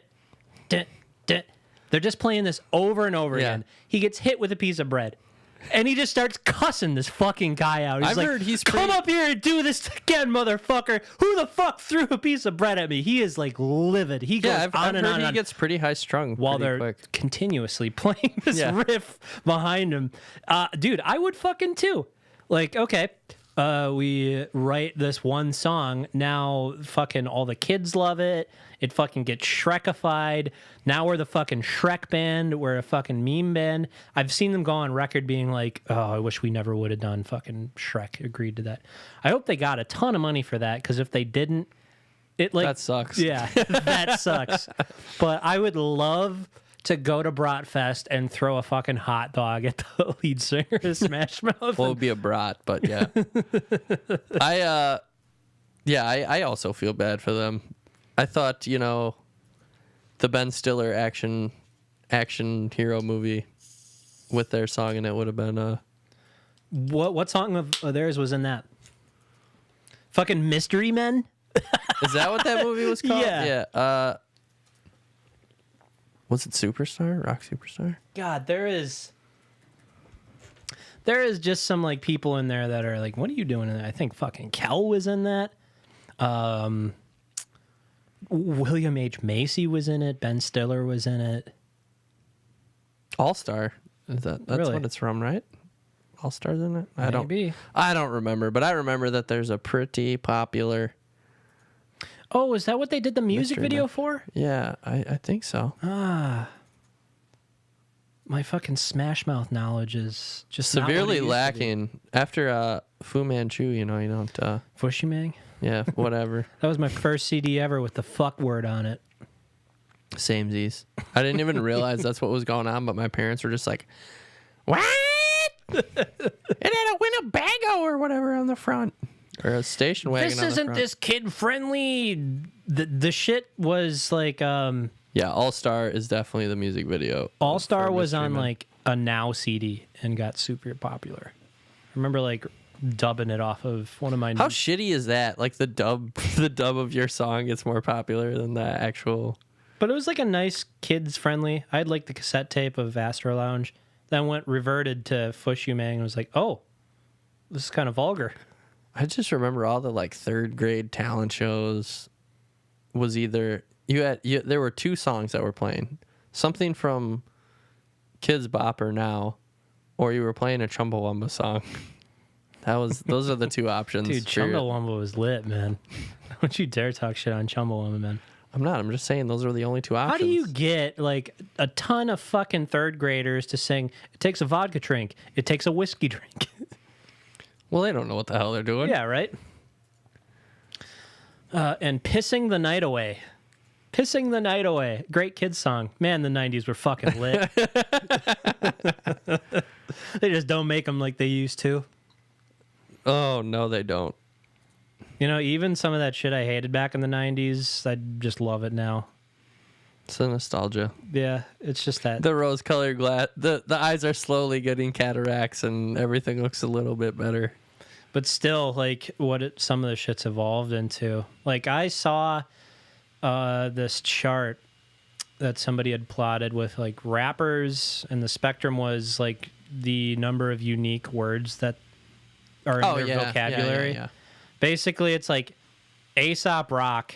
A: dun, dun. They're just playing this over and over again. He gets hit with a piece of bread. And he just starts cussing this fucking guy out. He's like, come up here and do this again, motherfucker. Who the fuck threw a piece of bread at me? He is like livid. He goes on and on.
B: He gets pretty high strung
A: while they're continuously playing this riff behind him. Dude, I would fucking too. Like, okay, we write this one song. Now fucking all the kids love it. It fucking gets Shrekified. Now we're the fucking Shrek band. We're a fucking meme band. I've seen them go on record being like, oh, I wish we never would have done fucking Shrek. Agreed to that. I hope they got a ton of money for that, because if they didn't, it like...
B: That sucks.
A: Yeah, that sucks. But I would love to go to Bratfest and throw a fucking hot dog at the lead singer of Smash Mouth.
B: Well, it would be a brat, but yeah. I also feel bad for them. I thought, the Ben Stiller action hero movie with their song in it would have been
A: What song of theirs was in that? Fucking Mystery Men?
B: Is that what that movie was called?
A: Yeah.
B: Yeah. Was it Superstar? Rock Superstar?
A: God, there is just some like people in there that are like, what are you doing in there? I think fucking Kel was in that. William H. Macy was in it. Ben Stiller was in it.
B: All Star. That's
A: really?
B: what it's from, right? All Star's in it?
A: Maybe.
B: I don't remember, but I remember that there's a pretty popular
A: Oh, is that what they did the music
B: Mystery
A: video
B: Man.
A: for?
B: Yeah, I think so.
A: My fucking Smash Mouth knowledge is just not what it
B: Severely
A: used to be.
B: lacking. After Fu Manchu, you don't...
A: Fushimang?
B: yeah, whatever.
A: That was my first CD ever with the fuck word on it.
B: Samesies. I didn't even realize that's what was going on, but my parents were just like, what? It had a Winnebago or whatever on the front. Or a station wagon
A: This
B: on the
A: isn't
B: front.
A: this kid friendly. The shit was like
B: Yeah, All Star is definitely the music video.
A: All Star
B: for
A: was
B: Mystery
A: on
B: Man.
A: like a Now CD and got super popular. I remember like dubbing it off of one of my
B: How shitty is that? Like the dub of your song gets more popular than the actual.
A: But it was like a nice kids friendly. I had like the cassette tape of Astro Lounge. Then reverted to Fushimang and was like, oh, this is kind of vulgar.
B: I just remember all the like third grade talent shows was either there were two songs that were playing. Something from Kids Bopper Now, or you were playing a Chumbawamba song. Those are the two options.
A: Dude, Chumbawamba was lit, man. Don't you dare talk shit on Chumbawamba, man.
B: I'm not. I'm just saying those are the only two options.
A: How do you get like a ton of fucking third graders to sing, it takes a vodka drink, it takes a whiskey drink?
B: Well, they don't know what the hell they're doing.
A: Yeah, right? And Pissing the Night Away. Pissing the Night Away. Great kids song. Man, the 90s were fucking lit. They just don't make them like they used to.
B: Oh, no, they don't.
A: You know, even some of that shit I hated back in the 90s, I just love it now.
B: It's a nostalgia.
A: Yeah, it's just that.
B: The rose-colored glass. The eyes are slowly getting cataracts, and everything looks a little bit better.
A: But still, like, some of the shit's evolved into. Like, I saw this chart that somebody had plotted with, like, rappers, and the spectrum was, like, the number of unique words that are in their vocabulary.
B: Yeah.
A: Basically, it's like Aesop Rock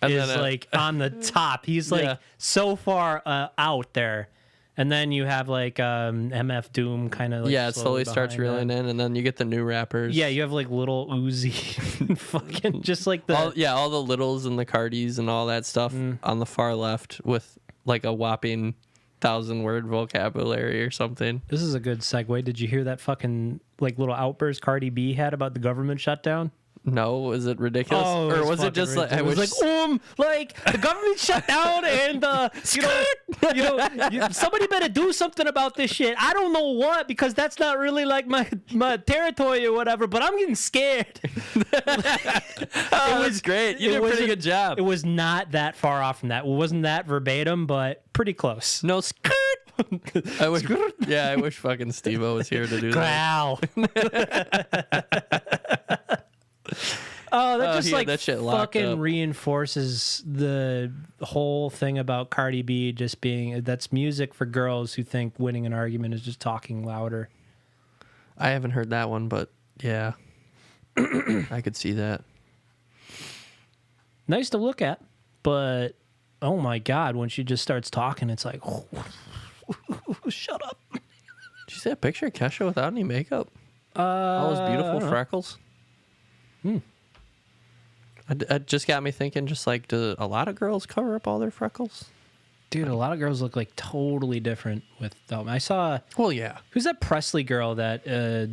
A: is like on the top. He's like so far out there. And then you have like MF Doom kind of like
B: it slowly starts reeling in, and then you get the new rappers.
A: Yeah, you have like Little Uzi, fucking just like the
B: all the Littles and the Cardis and all that stuff on the far left with like a whopping 1,000-word vocabulary or something.
A: This is a good segue. Did you hear that fucking like little outburst Cardi B had about the government shutdown?
B: No, was it ridiculous?
A: Oh,
B: or was it just like I was
A: like the government shut down and somebody better do something about this shit. I don't know what, because that's not really like my territory or whatever, but I'm getting scared.
B: It was great. You did a pretty good job.
A: It was not that far off from that. It wasn't that verbatim, but pretty close.
B: No skirt. I wish fucking Steve-O was here to do that.
A: Growl. Oh, that just like
B: that shit locked
A: fucking
B: up.
A: reinforces the whole thing about Cardi B just being that's music for girls who think winning an argument is just talking louder.
B: I haven't heard that one, but yeah, I could see that.
A: Nice to look at, but oh my god, when she just starts talking, it's like, shut up.
B: Did you see that picture of Kesha without any makeup? All those beautiful freckles. It just got me thinking, just like, do a lot of girls cover up all their freckles?
A: Dude, a lot of girls look like totally different with them. I saw...
B: Well, yeah.
A: Who's that Presley girl that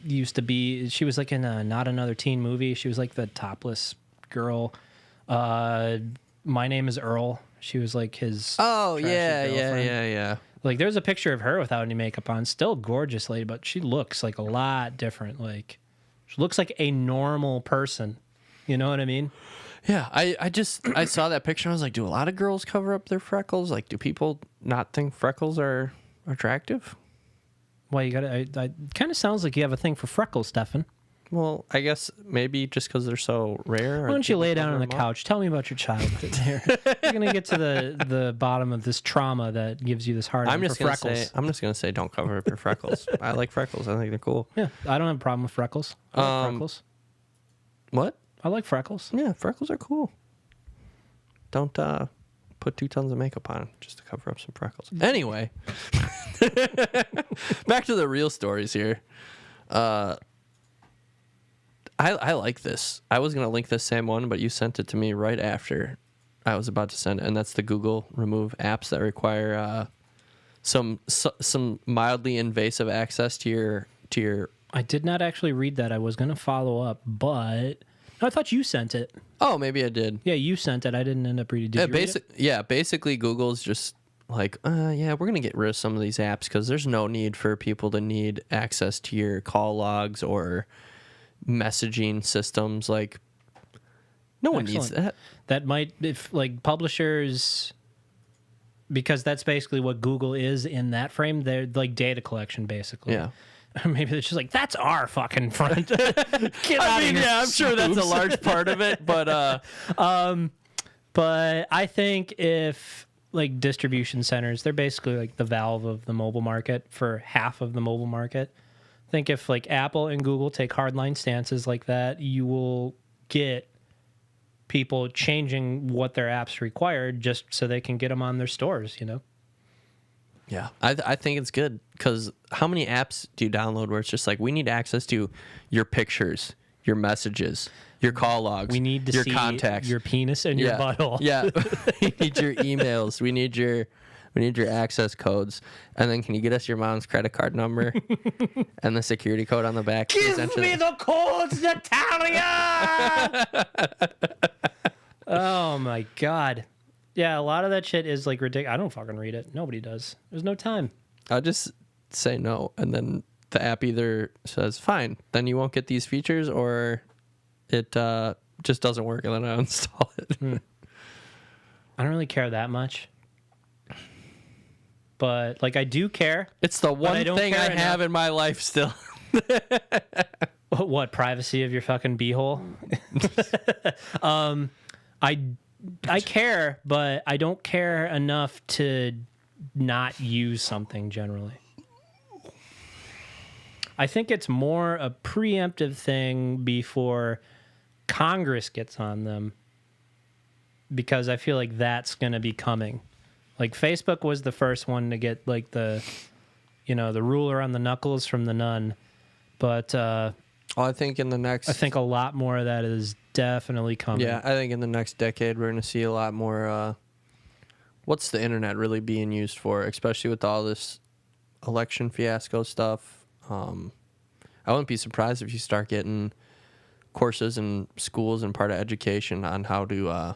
A: used to be... She was like in a Not Another Teen movie. She was like the topless girl. My Name is Earl. She was like his...
B: Oh,
A: trashy girlfriend.
B: yeah.
A: Like, there's a picture of her without any makeup on. Still gorgeous lady, but she looks like a lot different. Like, she looks like a normal person. You know what I mean?
B: Yeah, I saw that picture and I was like, do a lot of girls cover up their freckles? Like, do people not think freckles are attractive?
A: Well, you gotta... I kind of sounds like you have a thing for freckles, Stefan.
B: Well, I guess maybe just because they're so rare.
A: Why don't you lay down on the couch? Tell me about your childhood here. You're going to get to the bottom of this trauma that gives you this hard on for freckles.
B: I'm just going to say don't cover up your freckles. I like freckles. I think they're cool.
A: Yeah, I don't have a problem with freckles. I like freckles.
B: What?
A: I like freckles.
B: Yeah, freckles are cool. Don't put 2 tons of makeup on just to cover up some freckles. Anyway, back to the real stories here. I like this. I was going to link this same one, but you sent it to me right after I was about to send it, and that's the Google remove apps that require some mildly invasive access to your.
A: I did not actually read that. I was going to follow up, but no, I thought you sent it.
B: Oh, maybe I did.
A: Yeah, you sent it. I didn't end up reading. Did you read it?
B: Yeah, basically Google's just like, yeah, we're going to get rid of some of these apps because there's no need for people to need access to your call logs or messaging systems. Like, no one needs that.
A: That might, if like publishers, because that's basically what Google is in that frame. They're like data collection, basically.
B: Yeah.
A: Maybe it's just like, that's our fucking front. Get out of here,
B: I'm sure that's a large part of it, but
A: I think if like distribution centers, they're basically like the valve of the mobile market for half of the mobile market. I think if like Apple and Google take hardline stances like that, you will get people changing what their apps require just so they can get them on their stores, you know?
B: Yeah, I think it's good because how many apps do you download where it's just like, we need access to your pictures, your messages, your call logs,
A: we need to
B: your
A: see
B: contacts,
A: your penis and your butthole.
B: Yeah, we need your emails. We need your access codes. And then can you get us your mom's credit card number and the security code on the back?
A: Give me the codes, Natalia! Oh, my God. Yeah, a lot of that shit is like ridiculous. I don't fucking read it. Nobody does. There's no time.
B: I'll just say no. And then the app either says, fine, then you won't get these features, or it just doesn't work, and then I uninstall it.
A: I don't really care that much. But, like, I do care.
B: It's the one thing I have in my life still.
A: What, privacy of your fucking beehole? I care, but I don't care enough to not use something generally. I think it's more a preemptive thing before Congress gets on them, because I feel like that's going to be coming. Like, Facebook was the first one to get like the ruler on the knuckles from the nun, but
B: I think
A: a lot more of that is definitely coming.
B: Yeah, I think in the next decade we're going to see a lot more. What's the internet really being used for, especially with all this election fiasco stuff? I wouldn't be surprised if you start getting courses in schools and part of education on how to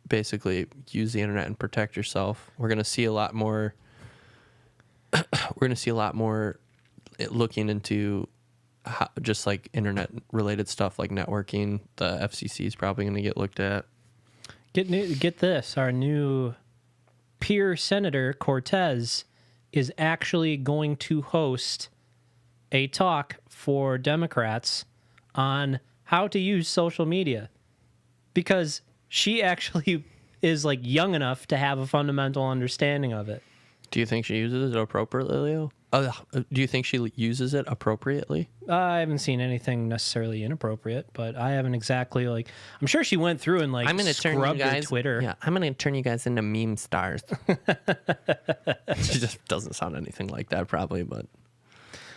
B: basically use the internet and protect yourself. We're going to see a lot more. Looking into just like internet related stuff like networking. The FCC is probably going to get looked at.
A: Get this, our new peer senator Cortez is actually going to host a talk for Democrats on how to use social media, because she actually is like young enough to have a fundamental understanding of it.
B: Do you think she uses it appropriately, Leo? Do you think she uses it appropriately?
A: I haven't seen anything necessarily inappropriate, but I haven't exactly like. I'm sure she went through and like scrubbed her Twitter.
B: Yeah, I'm going to turn you guys into meme stars. She just doesn't sound anything like that, probably, but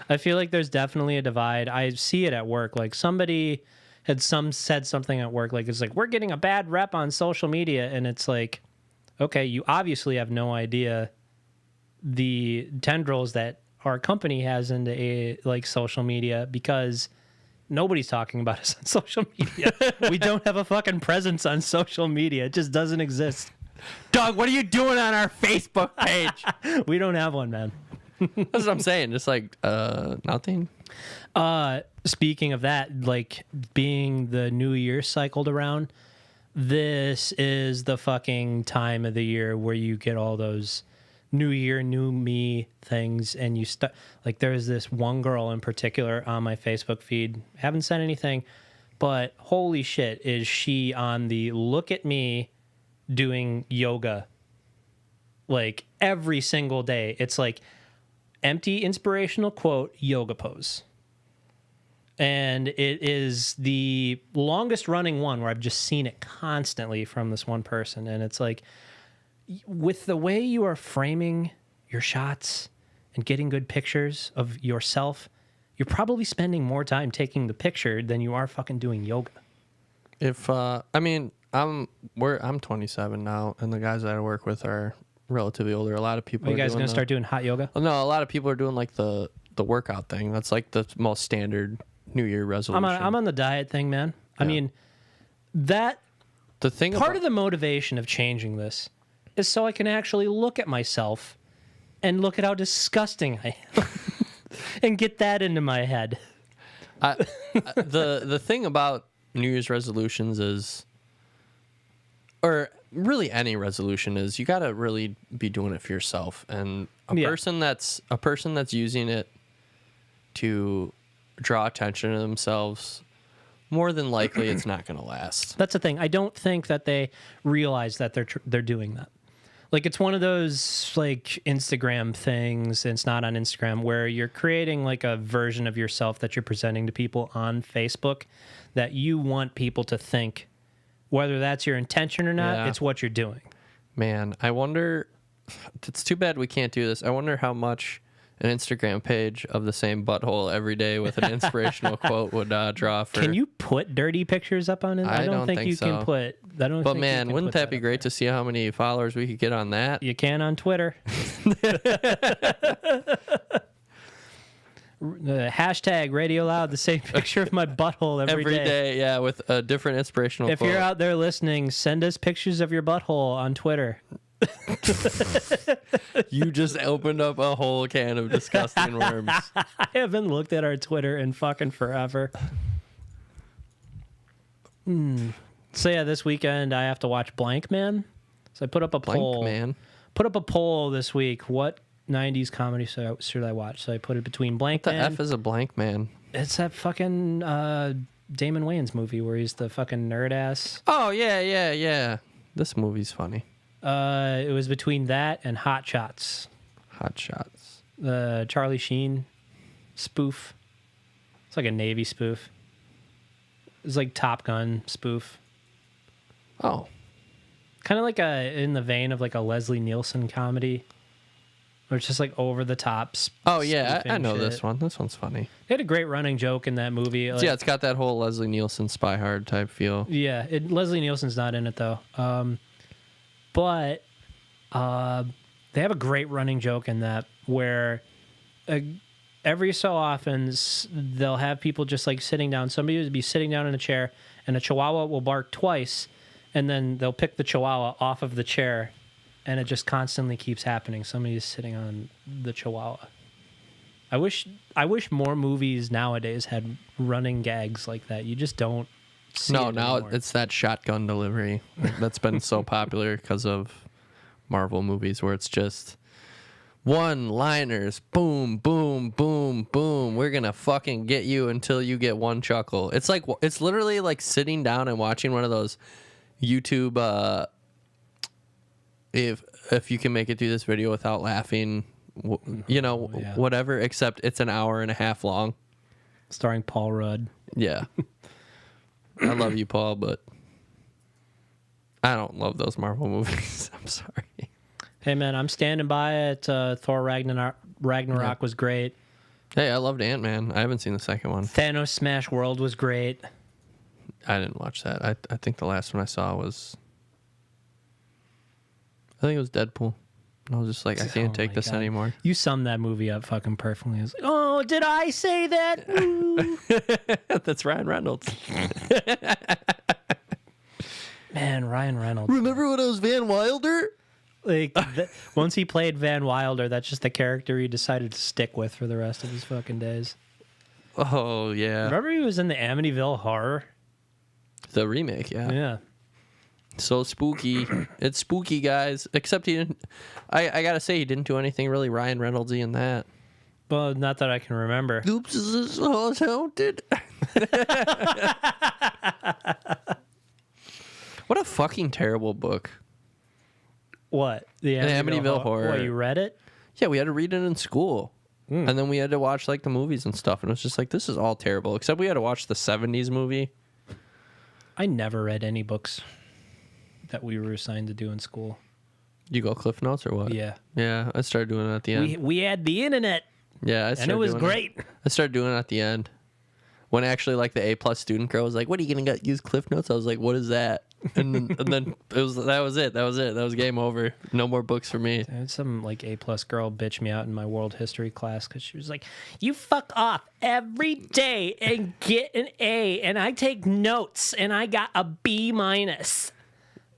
A: I feel like there's definitely a divide. I see it at work. Like somebody had said something at work, like it's like, we're getting a bad rep on social media, and it's like, okay, you obviously have no idea the tendrils that our company has into like social media, because nobody's talking about us on social media. We don't have a fucking presence on social media. It just doesn't exist.
B: Doug, what are you doing on our Facebook page?
A: We don't have one, man.
B: That's what I'm saying. Just like nothing.
A: Speaking of that, like being the new year cycled around, this is the fucking time of the year where you get all those new year, new me things, and you start like there's this one girl in particular on my Facebook feed. Haven't said anything, but holy shit, is she on the look at me doing yoga like every single day. It's like empty inspirational quote, yoga pose. And it is the longest running one where I've just seen it constantly from this one person. And it's like, with the way you are framing your shots and getting good pictures of yourself, you're probably spending more time taking the picture than you are fucking doing yoga.
B: If I mean, I'm 27 now, and the guys that I work with are relatively older. A lot of people.
A: Are you guys gonna start doing hot yoga?
B: No, a lot of people are doing like the workout thing. That's like the most standard New Year resolution.
A: I'm on the diet thing, man. Yeah. I mean, that
B: the thing
A: part of the motivation of changing this is so I can actually look at myself and look at how disgusting I am and get that into my head.
B: The thing about New Year's resolutions is, or really any resolution is, you got to really be doing it for yourself. And a person that's using it to draw attention to themselves, more than likely it's not going to last.
A: That's the thing. I don't think that they realize that they're doing that. Like, it's one of those like Instagram things, and it's not on Instagram, where you're creating like a version of yourself that you're presenting to people on Facebook that you want people to think, whether that's your intention or not, it's what you're doing.
B: Man, I wonder, it's too bad we can't do this. I wonder how much an Instagram page of the same butthole every day with an inspirational quote would draw for.
A: Can you put dirty pictures up on it?
B: I don't think
A: you
B: so.
A: Can put.
B: But man, wouldn't that be great to see how many followers we could get on that?
A: You can on Twitter. Hashtag RadioLOUD, the same picture of my butthole every day.
B: Yeah, with a different inspirational quote.
A: If you're out there listening, send us pictures of your butthole on Twitter.
B: You just opened up a whole can of disgusting worms.
A: I haven't looked at our Twitter in fucking forever. So yeah, this weekend I have to watch Blank Man. So I put up a poll.
B: Blank Man.
A: Put up a poll this week. What 90s comedy should I watch? So I put it between Blank Man.
B: What the F is a Blank Man?
A: It's that fucking Damon Wayans movie where he's the fucking nerd ass.
B: Oh yeah. This movie's funny.
A: It was between that and Hot Shots.
B: Hot Shots.
A: The Charlie Sheen spoof. It's like a Navy spoof. It's like Top Gun spoof.
B: Oh.
A: Kind of like in the vein of like a Leslie Nielsen comedy. Where it's just like over the top.
B: Oh yeah, I know this one. This one's funny.
A: They had a great running joke in that movie. Like,
B: yeah, it's got that whole Leslie Nielsen Spy Hard type feel.
A: Yeah, Leslie Nielsen's not in it though. But they have a great running joke in that where every so often they'll have people just like sitting down. Somebody would be sitting down in a chair and a chihuahua will bark twice and then they'll pick the chihuahua off of the chair and it just constantly keeps happening. Somebody's sitting on the chihuahua. I wish more movies nowadays had running gags like that. You just don't see it
B: now
A: anymore.
B: It's that shotgun delivery that's been so popular because of Marvel movies where it's just one-liners, boom, boom, boom, boom. We're gonna fucking get you until you get one chuckle. It's literally like sitting down and watching one of those YouTube if you can make it through this video without laughing, whatever, except it's an hour and a half long.
A: Starring Paul Rudd.
B: Yeah. I love you, Paul, but I don't love those Marvel movies. I'm sorry.
A: Hey, man, I'm standing by it. Thor Ragnarok was great.
B: Hey, I loved Ant-Man. I haven't seen the second one.
A: Thanos Smash World was great.
B: I didn't watch that. I think the last one I saw was... I think it was Deadpool. And I was just like, I can't take this anymore.
A: You summed that movie up fucking perfectly. I was like, oh, did I say that? Ooh.
B: That's Ryan Reynolds.
A: Man, Ryan Reynolds.
B: Remember when I was Van Wilder?
A: Like, once he played Van Wilder, that's just the character he decided to stick with for the rest of his fucking days.
B: Oh, yeah.
A: Remember he was in the Amityville Horror?
B: The remake, yeah.
A: Yeah.
B: So spooky. It's spooky, guys. Except he didn't... I gotta say, he didn't do anything really Ryan Reynolds-y in that.
A: Well, not that I can remember.
B: Oops, is this house haunted? What a fucking terrible book.
A: What?
B: The Amityville Horror.
A: What, you read it?
B: Yeah, we had to read it in school. And then we had to watch like the movies and stuff. And it was just like, this is all terrible. Except we had to watch the 70s movie.
A: I never read any books that we were assigned to do in school.
B: You go Cliff Notes or what?
A: Yeah.
B: Yeah, I started doing it at the end.
A: We had the internet.
B: Yeah,
A: and it was great.
B: I started doing it at the end. When actually, like, the A+ student girl was like, "What are you gonna use Cliff Notes?" I was like, "What is that?" And then that was it. That was game over. No more books for me.
A: Dude, some like A+ girl bitched me out in my world history class because she was like, "You fuck off every day and get an A, and I take notes, and I got a B minus."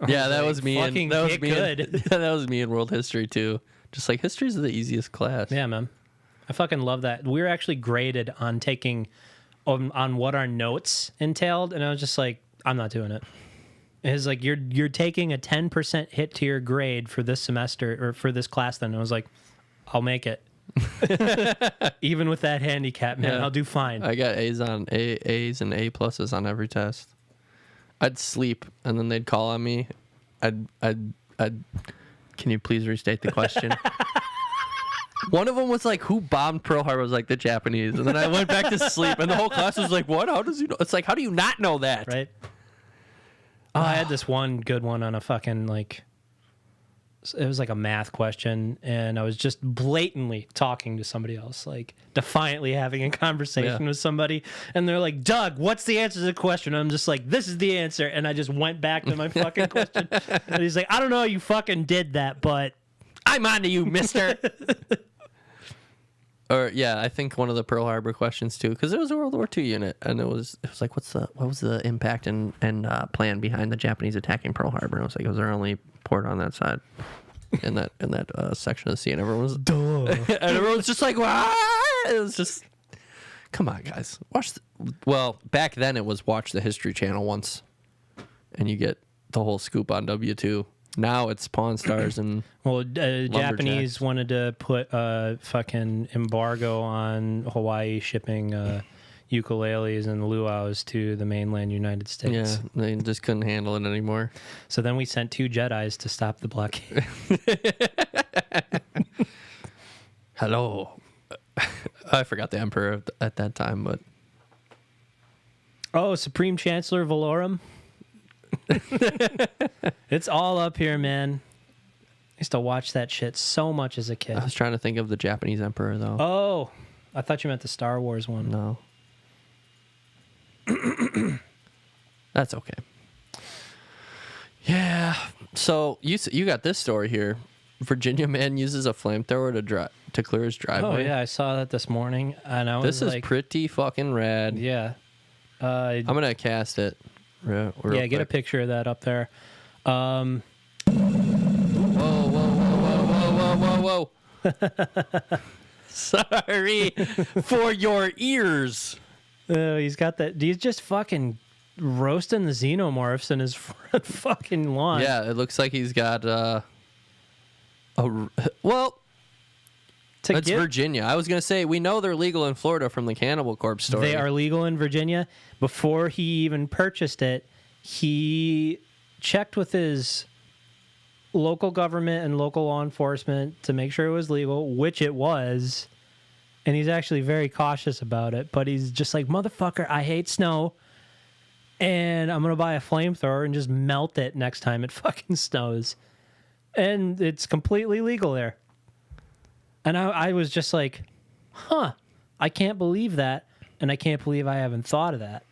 B: Yeah, that was me. That was me.
A: Good.
B: That was me in world history too. Just like history's the easiest class.
A: Yeah, man. I fucking love that. We were actually graded on taking on what our notes entailed, and I was just like, I'm not doing it. It's like you're taking a 10% hit to your grade for this semester or for this class. Then I was like, I'll make it. Even with that handicap, man, I'll do fine.
B: I got A's and A+ on every test. I'd sleep, and then they'd call on me. I'd. Can you please restate the question? One of them was like, "Who bombed Pearl Harbor?" I was like, "The Japanese." And then I went back to sleep, and the whole class was like, "What? How does you know?" It's like, how do you not know that?
A: Right. Oh, I had this one good one on a fucking like. It was like a math question, and I was just blatantly talking to somebody else, like defiantly having a conversation with somebody, and they're like, "Doug, what's the answer to the question?" And I'm just like, "This is the answer," and I just went back to my fucking question, and he's like, "I don't know how you fucking did that, but I'm on to you, mister."
B: Or yeah, I think one of the Pearl Harbor questions too, because it was a World War II unit, and it was like, what was the impact and plan behind the Japanese attacking Pearl Harbor? And I was like, it was their only port on that side, in that section of the sea, and everyone was and everyone was just like, what? It was just, come on, guys, watch. Well, back then it was watch the History Channel once, and you get the whole scoop on W2. Now it's Pawn Stars and
A: Japanese wanted to put a fucking embargo on Hawaii shipping ukuleles and luau's to the mainland United States.
B: Yeah, they just couldn't handle it anymore.
A: So then we sent 2 Jedis to stop the blockade.
B: Hello. I forgot the emperor at that time, but...
A: Oh, Supreme Chancellor Valorum. It's all up here, man. I used to watch that shit so much as a kid.
B: I was trying to think of the Japanese emperor, though.
A: Oh, I thought you meant the Star Wars one.
B: No. That's okay. Yeah. So you got this story here. Virginia man uses a flamethrower to clear his driveway.
A: Oh yeah, I saw that this morning, and I was
B: this is pretty fucking rad.
A: Yeah.
B: I'm gonna cast it. Real
A: get
B: quick.
A: a picture of that up there.
B: Whoa. Sorry for your ears.
A: He's got that. He's just fucking roasting the xenomorphs in his front fucking lawn.
B: Yeah, it looks like he's got It's Virginia. I was going to say, we know they're legal in Florida from the Cannibal Corpse story.
A: They are legal in Virginia. Before he even purchased it, he checked with his local government and local law enforcement to make sure it was legal, which it was. And he's actually very cautious about it. But he's just like, motherfucker, I hate snow. And I'm going to buy a flamethrower and just melt it next time it fucking snows. And it's completely legal there. And I was just like, I can't believe that. And I can't believe I haven't thought of that.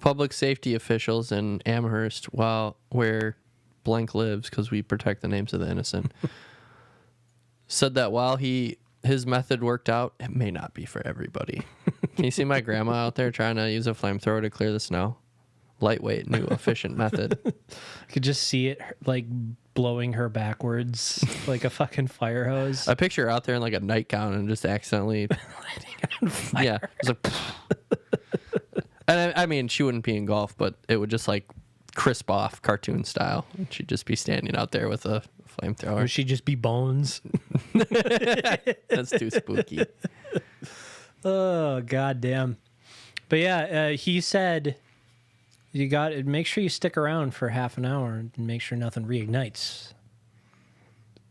B: Public safety officials in Amherst, where blank lives, because we protect the names of the innocent, said that while his method worked out, it may not be for everybody. Can you see my grandma out there trying to use a flamethrower to clear the snow? Lightweight, new, efficient method.
A: I could just see it like blowing her backwards like a fucking fire hose.
B: I picture her out there in like a nightgown and just accidentally
A: lighting on fire.
B: Yeah, it's like, and I mean, she wouldn't be in golf, but it would just like crisp off cartoon style. She'd just be standing out there with a flamethrower.
A: Or she'd just be bones.
B: That's too spooky.
A: Oh, goddamn. But yeah, he said, you got to make sure you stick around for half an hour and make sure nothing reignites.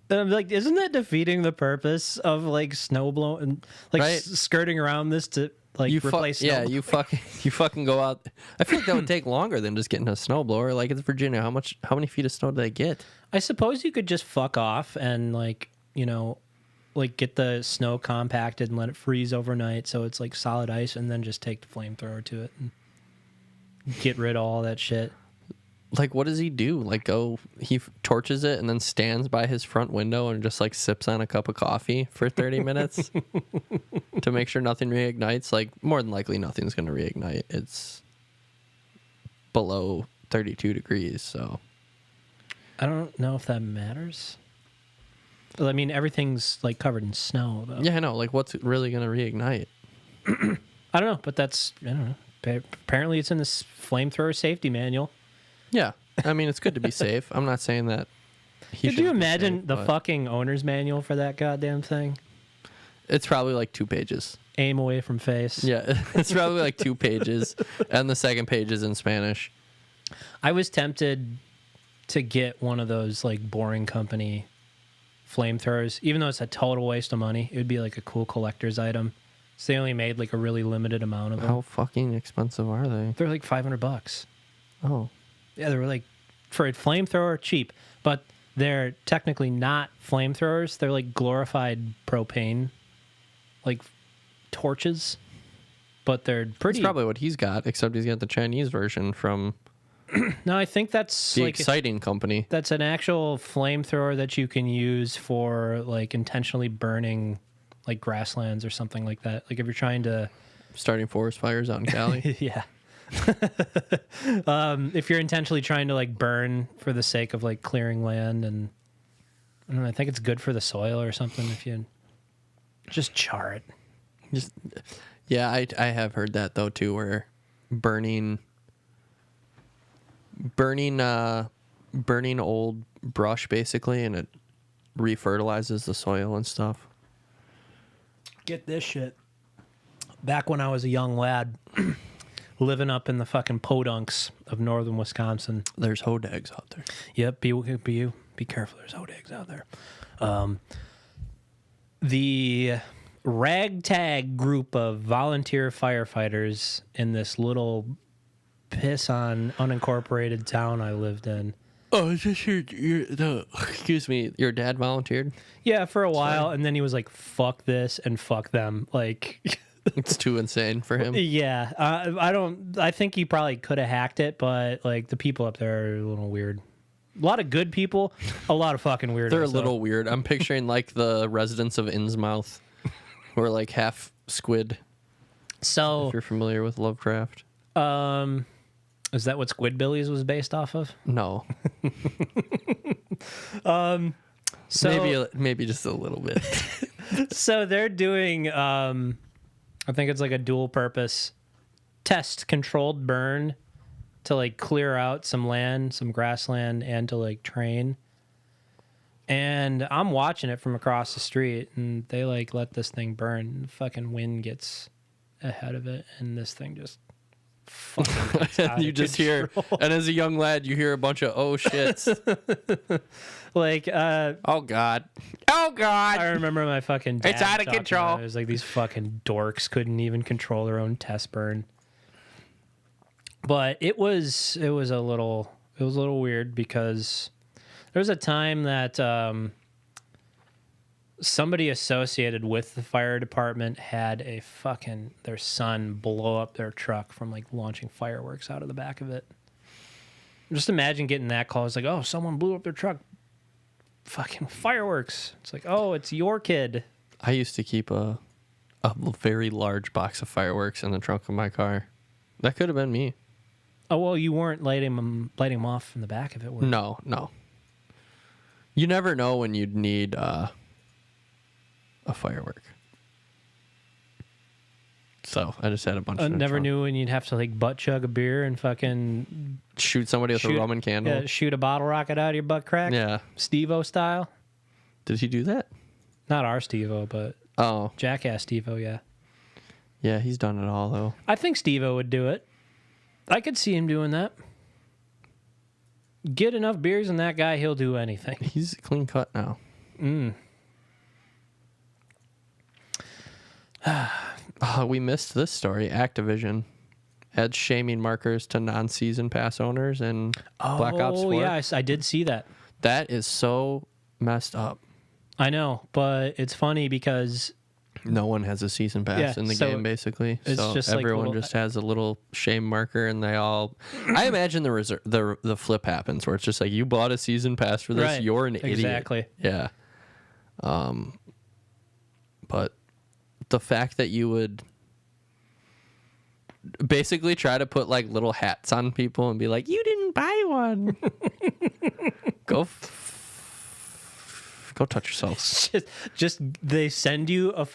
A: And I'm like, isn't that defeating the purpose of like snow blowing, like
B: right?
A: Skirting around this to like replace snow?
B: Yeah, you fucking go out. I feel like that would take longer than just getting a snowblower. Like, it's Virginia. How many feet of snow do they get?
A: I suppose you could just fuck off and like, like get the snow compacted and let it freeze overnight so it's like solid ice, and then just take the flamethrower to it and get rid of all that shit.
B: Like, what does he do? Like, he torches it and then stands by his front window and just like sips on a cup of coffee for 30 minutes to make sure nothing reignites. Like, more than likely nothing's going to reignite. It's below 32 degrees, so
A: I don't know if that matters. I mean, everything's like covered in snow, though.
B: yeah, I know. Like, what's really going to reignite?
A: I don't know, but that's, I don't know. Apparently it's in this flamethrower safety manual.
B: Yeah, I mean, it's good to be safe. I'm not saying that.
A: Could you imagine the fucking owner's manual for that goddamn thing?
B: It's probably like 2 pages.
A: Aim away from face.
B: Yeah, it's probably like 2 pages, and the second page is in Spanish.
A: I was tempted to get one of those like Boring Company flamethrowers, even though it's a total waste of money. It would be like a cool collector's item. So they only made like a really limited amount of them.
B: How fucking expensive are they?
A: They're like $500.
B: Oh.
A: Yeah, they were like, for a flamethrower, cheap. But they're technically not flamethrowers. They're like glorified propane, like torches. But they're pretty.
B: That's probably what he's got, except he's got the Chinese version from
A: No, I think that's
B: the
A: like
B: Exciting Company.
A: that's an actual flamethrower that you can use for like intentionally burning like grasslands or something like that. Like if you're trying to
B: Starting forest fires out in Cali.
A: yeah. If you're intentionally trying to like burn for the sake of like clearing land, and I don't know, I think it's good for the soil or something if you just char it.
B: Just, yeah, I have heard that though too, where burning old brush basically, and it refertilizes the soil and stuff.
A: Get this shit. Back when I was a young lad, living up in the fucking podunks of northern Wisconsin.
B: There's hodags out there.
A: Yep, be careful. There's hodags out there. The ragtag group of volunteer firefighters in this little piss-on unincorporated town I lived in.
B: Oh, is this excuse me, your dad volunteered?
A: Yeah, for a while, and then he was like, fuck this and fuck them. Like...
B: It's too insane for him.
A: Yeah, I think he probably could have hacked it, but like the people up there are a little weird. A lot of good people, a lot of fucking weirdos.
B: They're a little weird. I'm picturing like the residents of Innsmouth, who are like half squid.
A: So,
B: if you're familiar with Lovecraft,
A: is that what Squidbillies was based off of?
B: no.
A: So
B: maybe just a little bit.
A: So they're doing, I think it's like a dual purpose test controlled burn to like clear out some land, some grassland, and to like train. And I'm watching it from across the street, and they like let this thing burn. And the fucking wind gets ahead of it, and this thing just fucking gets out
B: You
A: of
B: just
A: control.
B: hear, and as a young lad, you hear a bunch of oh shits.
A: Like,
B: Oh god. Oh god.
A: I remember my fucking dad
B: It's out of
A: talking
B: control.
A: about it. It was like these fucking dorks couldn't even control their own test burn. But it was a little weird because there was a time that somebody associated with the fire department had their son blow up their truck from like launching fireworks out of the back of it. Just imagine getting that call. It's like, oh, someone blew up their truck. Fucking fireworks. It's like, oh, it's your kid.
B: I used to keep a very large box of fireworks in the trunk of my car. That could have been me.
A: Oh, well, you weren't lighting them off in the back of it, were you?
B: No. You never know when you'd need a firework. So I just had a bunch.
A: I
B: in the
A: never
B: trunk.
A: knew when you'd have to like butt chug a beer and fucking
B: Shoot somebody with a Roman candle.
A: Yeah, shoot a bottle rocket out of your butt crack.
B: Yeah.
A: Steve-O style.
B: Did he do that?
A: Not our Steve-O, but
B: Oh.
A: Jackass Steve-O, yeah.
B: Yeah, he's done it all though.
A: I think Steve-O would do it. I could see him doing that. Get enough beers in that guy, he'll do anything.
B: He's clean cut now. We missed this story. Activision adds shaming markers to non-season pass owners and Black Ops 4.
A: Oh, yeah, I did see that.
B: That is so messed up.
A: I know, but it's funny because
B: no one has a season pass in the game, basically.
A: It's
B: so
A: just
B: everyone just has a little shame marker, and they all. I imagine the flip happens where it's just like, you bought a season pass for this,
A: right,
B: you're an idiot.
A: Exactly.
B: Yeah. But the fact that you would basically try to put like little hats on people and be like, you didn't buy one. Go touch yourself.
A: Just they send you a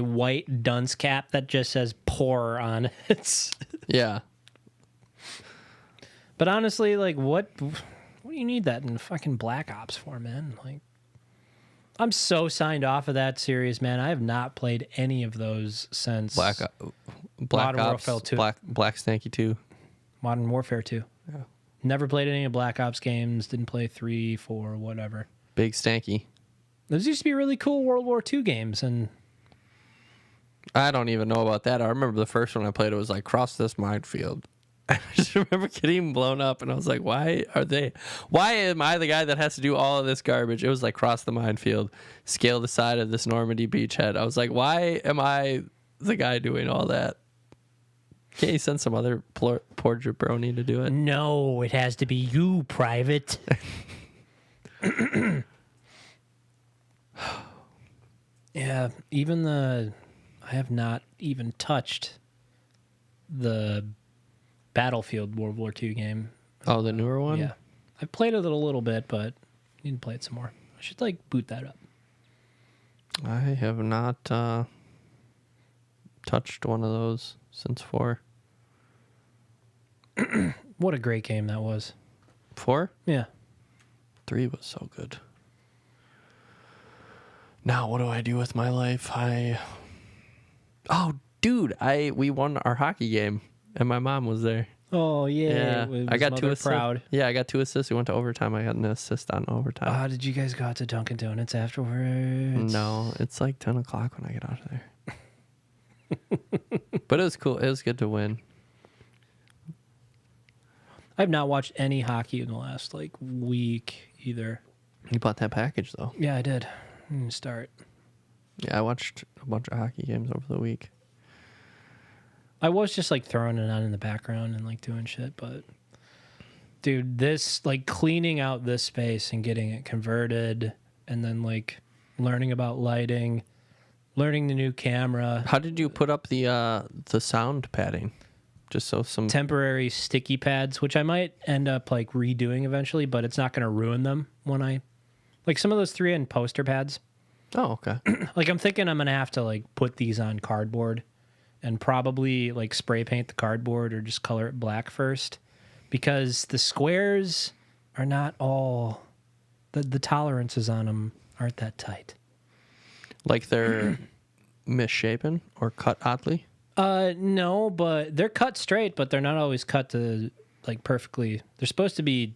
A: white dunce cap that just says "poor" on it.
B: Yeah.
A: But honestly, like, what do you need that in fucking Black Ops for, man? Like, I'm so signed off of that series, man. I have not played any of those since
B: Black
A: Modern
B: Ops,
A: Warfare 2.
B: Black Stanky 2.
A: Modern Warfare 2.
B: Yeah.
A: Never played any of Black Ops games. Didn't play 3, 4, whatever.
B: Big Stanky.
A: Those used to be really cool World War II games, and
B: I don't even know about that. I remember the first one I played, it was like, cross this minefield. I just remember getting blown up, and I was like, why am I the guy that has to do all of this garbage? It was like, cross the minefield, scale the side of this Normandy beachhead. I was like, why am I the guy doing all that? Can't you send some other poor jabroni to do it?
A: no, it has to be you, Private. Yeah, I have not even touched the Battlefield World War II game.
B: Oh, the newer one?
A: Yeah. I played it a little bit, but need to play it some more. I should, like, boot that up.
B: I have not touched one of those since 4.
A: What a great game that was.
B: 4?
A: Yeah.
B: 3 was so good. Now, what do I do with my life? Oh, dude, we won our hockey game, and my mom was there.
A: Oh, yeah.
B: I got 2 assists.
A: Proud.
B: Yeah, I got 2 assists. We went to overtime. I got an assist on overtime.
A: Did you guys go out to Dunkin' Donuts afterwards?
B: No, it's like 10 o'clock when I get out of there. But it was cool. It was good to win.
A: I've not watched any hockey in the last, like, week either.
B: You bought that package, though.
A: Yeah, I did. I'm going to start.
B: Yeah, I watched a bunch of hockey games over the week.
A: I was just, like, throwing it on in the background and, like, doing shit, but... Dude, this, like, cleaning out this space and getting it converted and then, like, learning about lighting, learning the new camera.
B: How did you put up the sound padding? Just so some...
A: Temporary sticky pads, which I might end up, like, redoing eventually, but it's not going to ruin them when I... Like, some of those 3-in poster pads.
B: Oh, okay.
A: Like, I'm thinking I'm going to have to, like, put these on cardboard and probably, like, spray paint the cardboard or just color it black first. Because the squares are not all... The tolerances on them aren't that tight.
B: Like they're misshapen or cut oddly?
A: No, but they're cut straight, but they're not always cut to, like, perfectly... They're supposed to be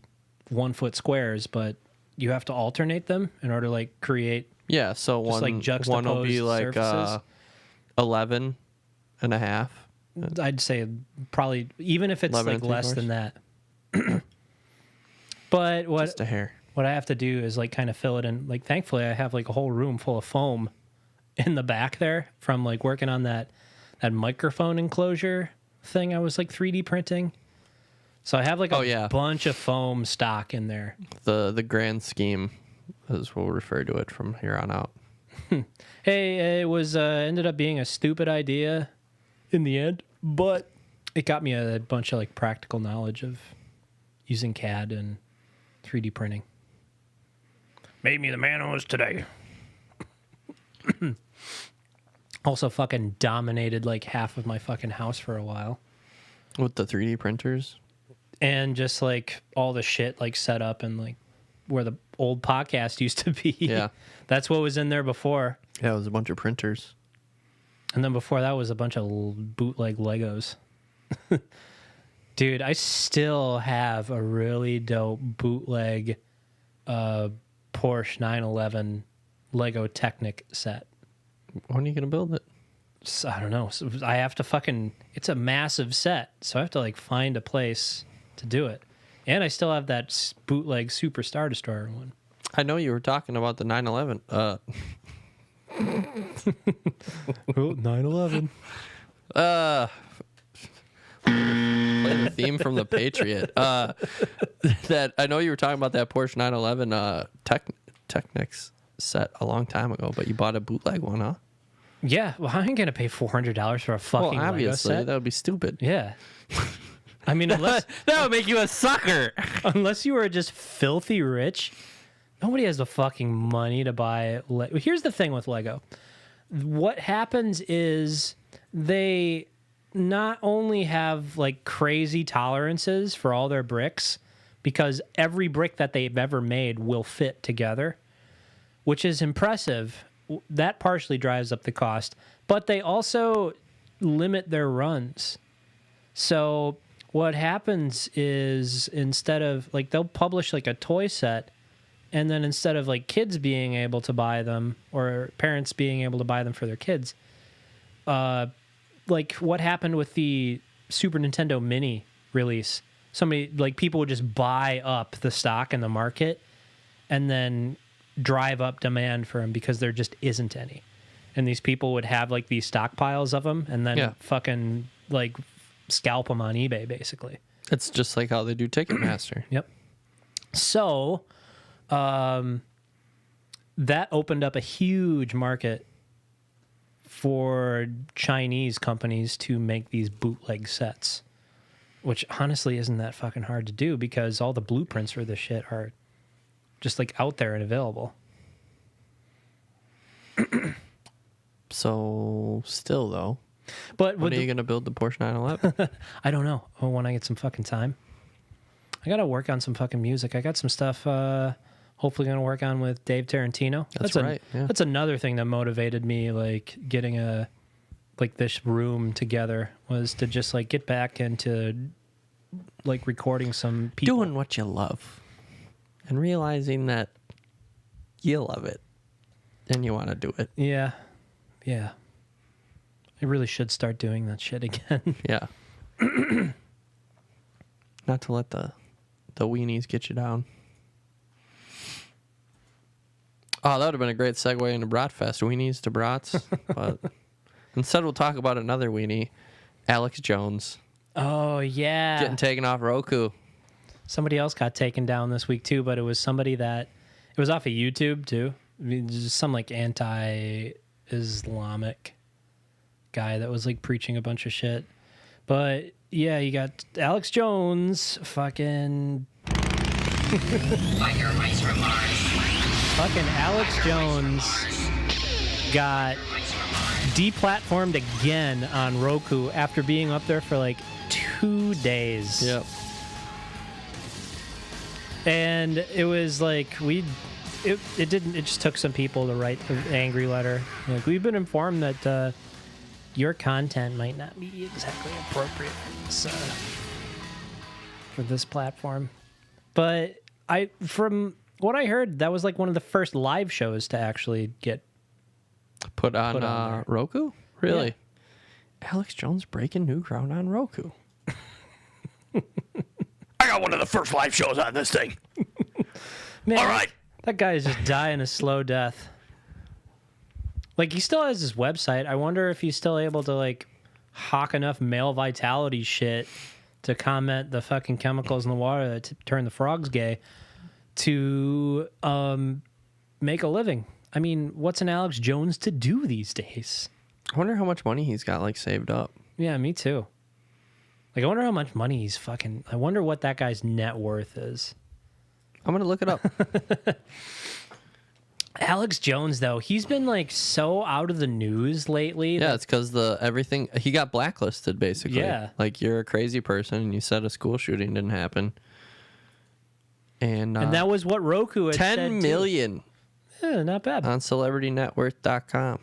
A: 1-foot squares, but you have to alternate them in order to, like, create...
B: Yeah, so
A: just,
B: one will be like 11 and a half.
A: I'd say probably, even if it's like less than that. But
B: just a hair.
A: What I have to do is, like, kind of fill it in. Like, thankfully, I have, like, a whole room full of foam in the back there from, like, working on that microphone enclosure thing I was, like, 3D printing. So I have, like, a bunch of foam stock in there.
B: The grand scheme, as we'll refer to it from here on out.
A: Hey, it was ended up being a stupid idea in the end, but it got me a bunch of, like, practical knowledge of using CAD and 3D printing. Made me the man I was today. Also fucking dominated, like, half of my fucking house for a while.
B: With the 3D printers?
A: And just, like, all the shit, like, set up and, like, where the old podcast used to be.
B: Yeah.
A: That's what was in there before.
B: Yeah, it was a bunch of printers.
A: And then before that was a bunch of bootleg Legos. Dude, I still have a really dope bootleg Porsche 911 Lego Technic set.
B: When are you going to build it?
A: So, I don't know. So I have to fucking... It's a massive set, so I have to, like, find a place to do it. And I still have that bootleg Super Star Destroyer one.
B: I know you were talking about the 9/11.
A: 9/11.
B: Play the theme from The Patriot. That I know you were talking about that Porsche 911 Technics set a long time ago, but you bought a bootleg one, huh?
A: Yeah, well, I ain't gonna pay $400 for a fucking
B: Well, obviously
A: Lego set.
B: that would be stupid.
A: Yeah. I mean, unless
B: That would make you a sucker.
A: unless you were just filthy rich, nobody has the fucking money to buy. Here's the thing with Lego. What happens is they not only have like crazy tolerances for all their bricks, because every brick that they've ever made will fit together, which is impressive. That partially drives up the cost, but they also limit their runs. So what happens is instead of like they'll publish like a toy set, and then instead of like kids being able to buy them or parents being able to buy them for their kids, like what happened with the Super Nintendo Mini release, somebody like people would just buy up the stock in the market and then drive up demand for them because there just isn't any. And these people would have like these stockpiles of them and then fucking like scalp them on eBay basically.
B: It's just like how they do Ticketmaster.
A: Yep. So that opened up a huge market for Chinese companies to make these bootleg sets, which honestly isn't that fucking hard to do because all the blueprints for this shit are just like out there and available.
B: So still though,
A: But
B: when are you going to build the Porsche 911?
A: I don't know. Oh, when I get some fucking time. I got to work on some fucking music. I got some stuff hopefully going to work on with Dave Tarantino.
B: That's right. Yeah.
A: That's another thing that motivated me, like getting this room together, was to just like get back into like recording some people.
B: Doing what you love and realizing that you love it and you want to do it.
A: Yeah. Yeah. I really should start doing that shit again.
B: Yeah. Not to let the weenies get you down. Oh, that would have been a great segue into Bratfest. Weenies to brats. But instead, we'll talk about another weenie, Alex Jones.
A: Oh, yeah.
B: Getting taken off Roku.
A: Somebody else got taken down this week, too, but it was somebody that... It was off of YouTube, too. I mean, just some, like, anti-Islamic guy that was, like, preaching a bunch of shit. But, yeah, you got Alex Jones, fucking... Fucking Alex Jones got deplatformed again on Roku after being up there for like 2 days.
B: Yep.
A: And it was like it just took some people to write the angry letter. Like, we've been informed that your content might not be exactly appropriate for this platform. But from what I heard, that was like one of the first live shows to actually get
B: put on
A: there.
B: Roku? Really? Yeah. Alex Jones breaking new ground on Roku.
C: I got one of the first live shows on this thing.
A: Man,
C: all right.
A: That guy is just dying a slow death. Like, he still has his website. I wonder if he's still able to, like, hawk enough male vitality shit to comment the fucking chemicals in the water that turn the frogs gay to make a living. I mean, what's an Alex Jones to do these days?
B: I wonder how much money he's got, like, saved up.
A: Yeah, me too. Like, I wonder how much money he's I wonder what that guy's net worth is.
B: I'm going to look it up.
A: Alex Jones, though, he's been, like, so out of the news lately.
B: Yeah, it's because everything... He got blacklisted, basically.
A: Yeah.
B: Like, you're a crazy person, and you said a school shooting didn't happen. And
A: that was what Roku had said,
B: 10 million.
A: Yeah, not bad.
B: On celebritynetworth.com.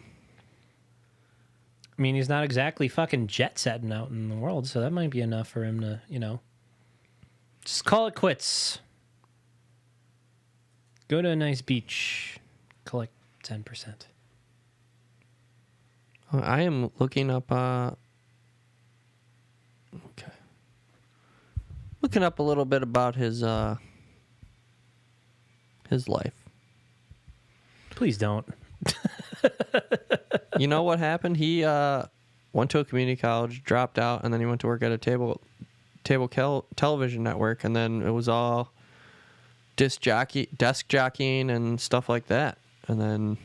A: I mean, he's not exactly fucking jet setting out in the world, so that might be enough for him to, just call it quits. Go to a nice beach, collect 10%.
B: I am looking up. Looking up a little bit about his life.
A: Please don't.
B: You know what happened? He went to a community college, dropped out, and then he went to work at a television network, and then it was all desk jockeying and stuff like that. And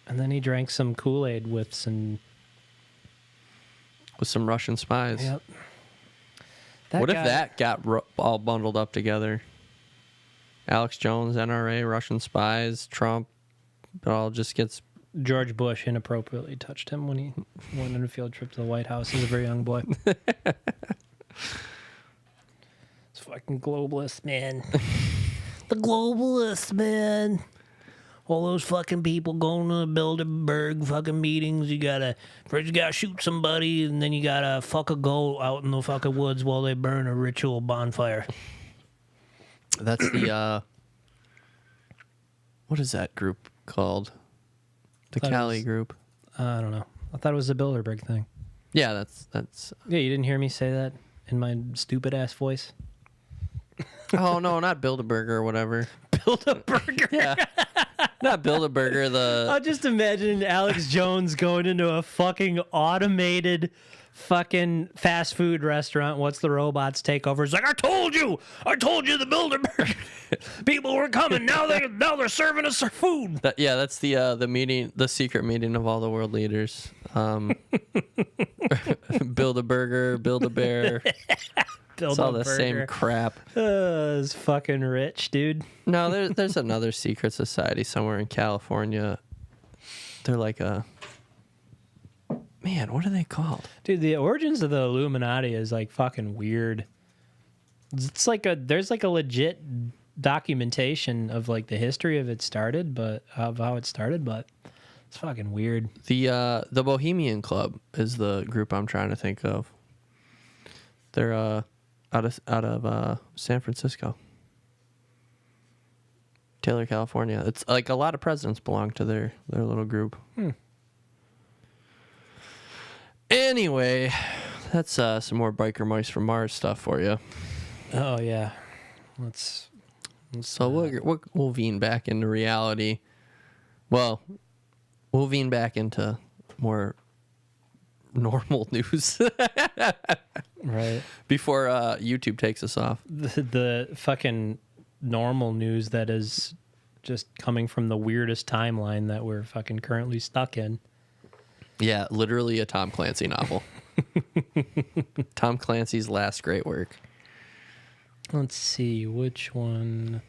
B: then
A: he drank some Kool-Aid with some
B: Russian spies.
A: Yep.
B: What if that got all bundled up together? Alex Jones, NRA, Russian spies, Trump, it all just gets...
A: George Bush inappropriately touched him when he went on a field trip to the White House as a very young boy. It's fucking globalists, man. The globalists, man. All those fucking people going to the Bilderberg fucking meetings. First you gotta shoot somebody, and then you gotta fuck a goat out in the fucking woods while they burn a ritual bonfire.
B: That's the, what is that group called? The Cali group.
A: I don't know. I thought it was the Bilderberg thing.
B: Yeah, that's.
A: Yeah, you didn't hear me say that in my stupid ass voice?
B: Oh, no, not Bilderberger or whatever.
A: Bilderberger?
B: Yeah. Not Bilderberger,
A: I'll just imagine Alex Jones going into a fucking automated fucking fast food restaurant. What's the robots take over? It's like, I told you the Bilderberg people were coming. Now they're serving us our food.
B: That's the meeting, the secret meeting of all the world leaders. Build-A-Burger, Build-A-Bear. It's all the same crap.
A: It's fucking rich, dude.
B: No, there's another secret society somewhere in California. They're like man, what are they called?
A: Dude, the origins of the Illuminati is like fucking weird. It's like there's like a legit documentation of like the history of how it started, but it's fucking weird.
B: The Bohemian Club is the group I'm trying to think of. They're out of San Francisco, Taylor, California. It's like a lot of presidents belong to their little group. Anyway, that's some more Biker Mice from Mars stuff for you.
A: Oh yeah, let's
B: so we'll vean back into reality. Well, we'll vean back into more normal news.
A: Right.
B: Before YouTube takes us off.
A: The fucking normal news that is just coming from the weirdest timeline that we're fucking currently stuck in.
B: Yeah, literally a Tom Clancy novel. Tom Clancy's last great work.
A: Let's see, which one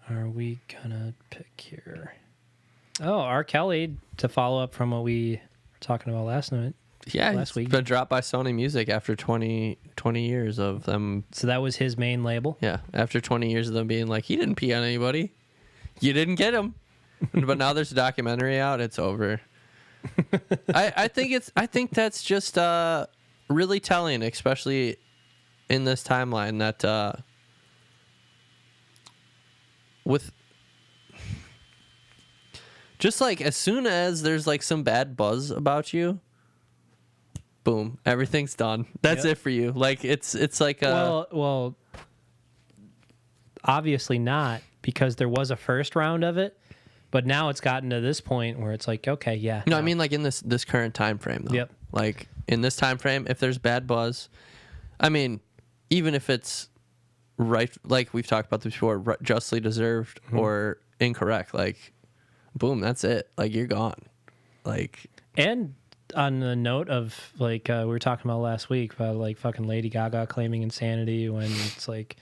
A: are we gonna pick here? Oh, R. Kelly, to follow up from what we were talking about last week.
B: Been dropped by Sony Music after 20 years of them.
A: So that was his main label?
B: Yeah, after 20 years of them being like, he didn't pee on anybody. You didn't get him. But now there's a documentary out. It's over. I think that's just really telling, especially in this timeline, that with just like as soon as there's like some bad buzz about you, boom, everything's done. That's it for you. Like it's like
A: well, obviously not, because there was a first round of it. But now it's gotten to this point where it's like, okay, yeah.
B: No, I mean like in this current time frame, though.
A: Yep.
B: Like in this time frame, if there's bad buzz, I mean, even if it's right, like we've talked about this before, justly deserved or incorrect, like, boom, that's it. Like you're gone. Like,
A: and on the note of like we were talking about last week about like fucking Lady Gaga claiming insanity when it's like,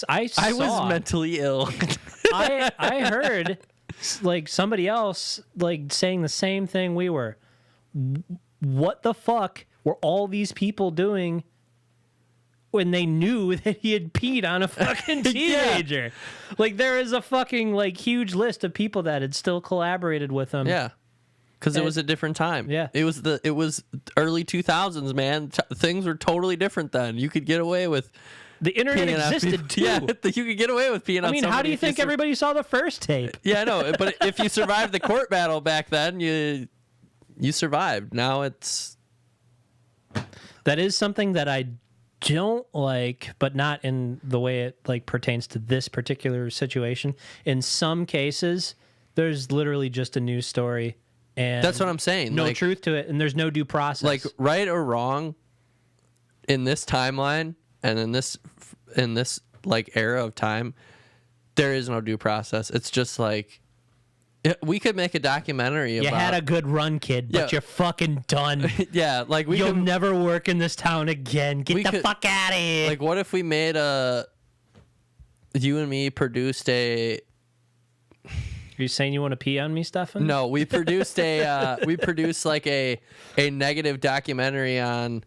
A: I
B: was mentally ill.
A: I heard. Like somebody else like saying the same thing we were. What the fuck were all these people doing when they knew that he had peed on a fucking teenager? Yeah. Like there is a fucking like huge list of people that had still collaborated with him.
B: Yeah. Because it was a different time.
A: Yeah.
B: It was early 2000s, man. Things were totally different then. You could get away with
A: the internet existed too.
B: Yeah, you could get away with peeing on somebody.
A: I mean, how do you think everybody saw the first tape?
B: Yeah, I know. But if you survived the court battle back then, you survived. Now it's...
A: That is something that I don't like, but not in the way it like pertains to this particular situation. In some cases, There's literally just a news story, and
B: That's what I'm saying.
A: No
B: like,
A: truth to it, and there's no due process.
B: Like, right or wrong, in this timeline and in this like era of time, there is no due process. It's just like, we could make a documentary about...
A: You had a good run, kid, but you're fucking done.
B: Yeah, like
A: You'll never work in this town again. Get the fuck out of here.
B: Like, what if we made you and me produced a...
A: Are you saying you want to pee on me, Stefan?
B: No, we produced like a negative documentary on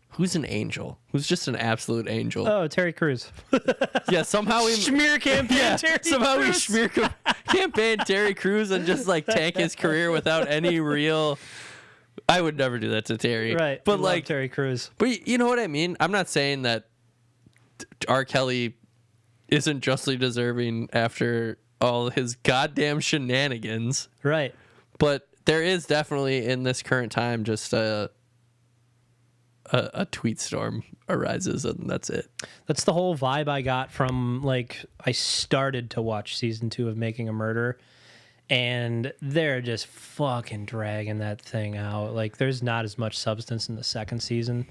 B: who's an angel, who's just an absolute angel.
A: Oh, Terry Crews.
B: Yeah, somehow we
A: smear campaign.
B: yeah,
A: Terry
B: somehow
A: Crews.
B: we smear campaign Terry Crews and just like tank his career without any real. I would never do that to Terry,
A: Right?
B: But
A: We
B: like
A: love Terry Crews.
B: But you know what I mean? I'm not saying that R. Kelly isn't justly deserving after all his goddamn shenanigans.
A: Right.
B: But there is definitely in this current time just a tweet storm arises, and that's it.
A: That's the whole vibe I got from, like, I started to watch season 2 of Making a Murderer, and they're just fucking dragging that thing out. Like, there's not as much substance in the second season,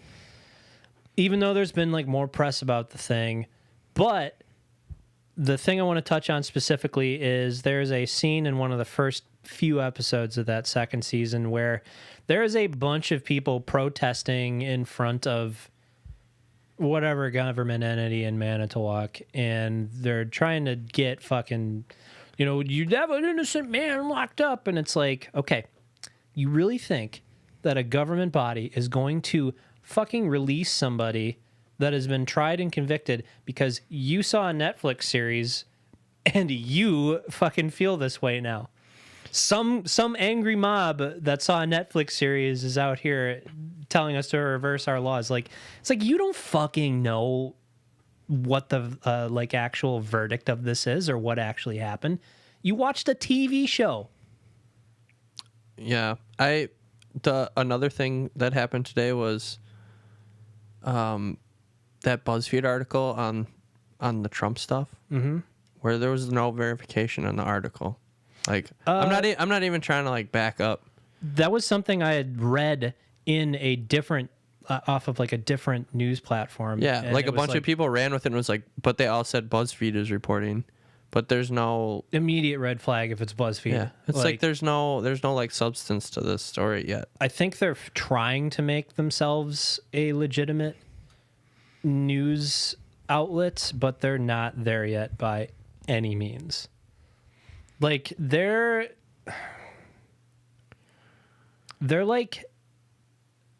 A: even though there's been, like, more press about the thing. But the thing I want to touch on specifically is there's a scene in one of the first few episodes of that second season where there is a bunch of people protesting in front of whatever government entity in Manitowoc, and they're trying to get fucking, you have an innocent man locked up, and it's like, okay, you really think that a government body is going to fucking release somebody that has been tried and convicted because you saw a Netflix series and you fucking feel this way now? Some angry mob that saw a Netflix series is out here telling us to reverse our laws. Like, it's like, you don't fucking know what the like actual verdict of this is or what actually happened. You watched a TV show.
B: Yeah, another thing that happened today was that BuzzFeed article on the Trump stuff, where there was no verification on the article. Like, I'm not even trying to like back up.
A: That was something I had read in a different off of like a different news platform.
B: Yeah, like a bunch of people ran with it and was like, but they all said BuzzFeed is reporting, but there's no
A: immediate red flag if it's BuzzFeed.
B: Yeah, it's like there's no like substance to this story yet.
A: I think they're trying to make themselves a legitimate news outlet, but they're not there yet by any means. Like, they're like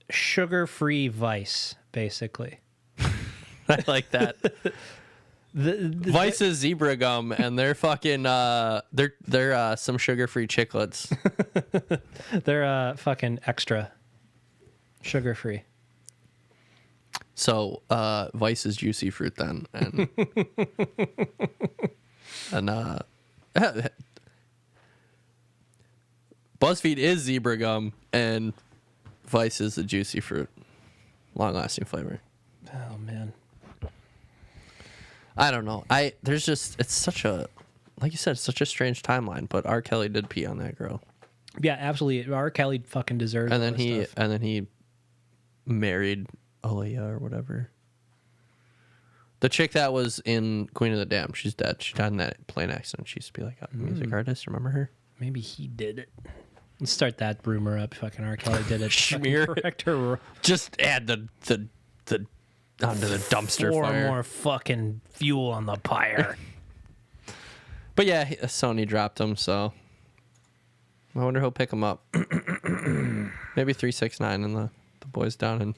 A: sugar-free Vice, basically.
B: I like that. Vice is zebra gum, and they're fucking they're some sugar-free chiclets.
A: They're fucking extra sugar-free.
B: So Vice is juicy fruit then, and BuzzFeed is zebra gum, and Vice is the juicy fruit, long-lasting flavor.
A: Oh man,
B: I don't know. It's such a, like you said, it's such a strange timeline. But R. Kelly did pee on that girl.
A: Yeah, absolutely. R. Kelly fucking deserves.
B: And then he married Aaliyah or whatever. The chick that was in Queen of the Damned, she's dead. She died in that plane accident. She used to be like a music artist. Remember her?
A: Maybe he did it. Let's start that rumor up. Fucking R. Kelly did it.
B: Smear.
A: Correct her.
B: Just add the onto the dumpster fire.
A: More fucking fuel on the pyre.
B: But yeah, Sony dropped him, so I wonder who'll pick him up. Maybe 369 and the boys down in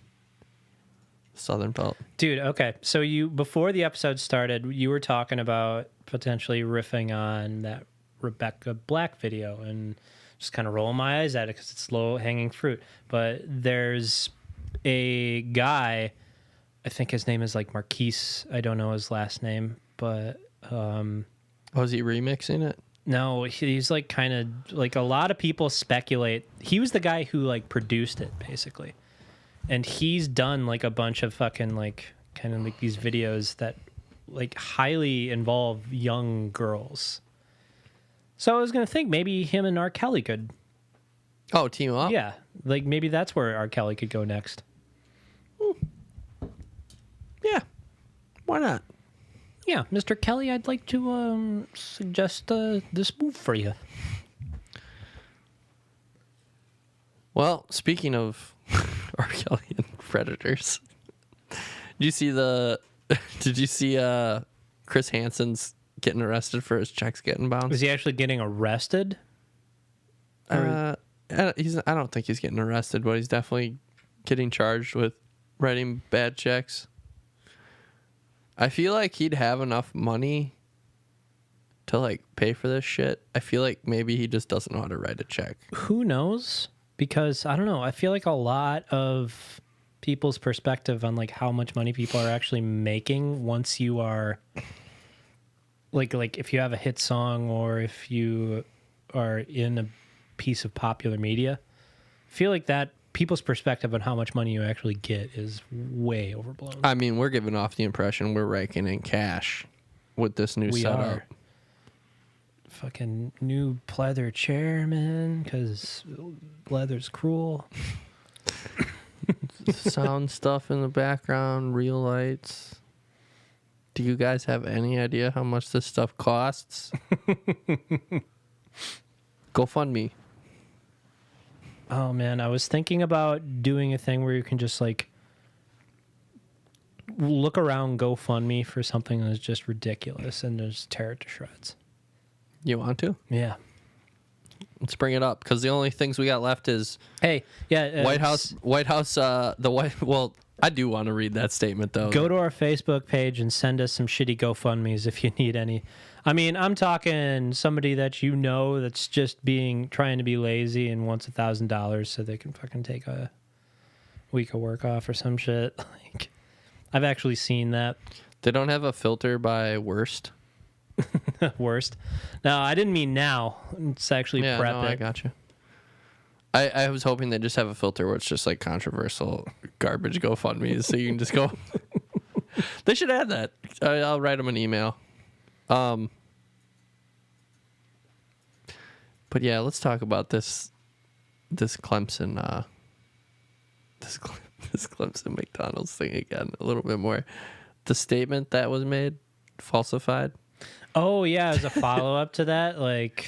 B: Southern Belt.
A: Dude, okay. So before the episode started, you were talking about potentially riffing on that Rebecca Black video and just kind of rolling my eyes at it because it's low-hanging fruit. But there's a guy, I think his name is like Marquise. I don't know his last name, but...
B: Was he remixing it?
A: No, he's like kind of like a lot of people speculate. He was the guy who like produced it basically. And he's done like a bunch of fucking like kind of like these videos that like highly involve young girls. So I was gonna think maybe him and R. Kelly could.
B: Oh, team up?
A: Yeah, like maybe that's where R. Kelly could go next.
B: Yeah. Why not?
A: Yeah, Mr. Kelly, I'd like to suggest this move for you.
B: Well, speaking of R. Kelly and Predators, did you see Chris Hansen's getting arrested for his checks getting bounced?
A: Is he actually getting arrested?
B: I don't think he's getting arrested, but he's definitely getting charged with writing bad checks. I feel like he'd have enough money to like pay for this shit. I feel like maybe he just doesn't know how to write a check.
A: Who knows? Because I don't know. I feel like a lot of people's perspective on like how much money people are actually making once you are like if you have a hit song or if you are in a piece of popular media, I feel like that people's perspective on how much money you actually get is way overblown.
B: I mean, we're giving off the impression we're raking in cash with this new setup.
A: Are. Fucking new pleather chair, man, because leather's cruel.
B: Sound stuff in the background, real lights. Do you guys have any idea how much this stuff costs? GoFundMe.
A: Oh man, I was thinking about doing a thing where you can just like look around GoFundMe for something that's just ridiculous and just tear it to shreds.
B: You want to?
A: Yeah.
B: Let's bring it up because the only things we got left is White House. Well, I do want to read that statement though.
A: Go to our Facebook page and send us some shitty GoFundMes if you need any. I mean, I'm talking somebody that you know that's just trying to be lazy and wants $1,000 so they can fucking take a week of work off or some shit. Like, I've actually seen that.
B: They don't have a filter by worst.
A: Worst. No, I didn't mean now. It's actually prep.
B: No, I got you. I was hoping they just have a filter where it's just like controversial garbage GoFundMe, so you can just go. They should add that. I'll write them an email. But yeah, let's talk about this Clemson this Clemson McDonald's thing again a little bit more. The statement that was made falsified.
A: Oh yeah, as a follow up to that, like.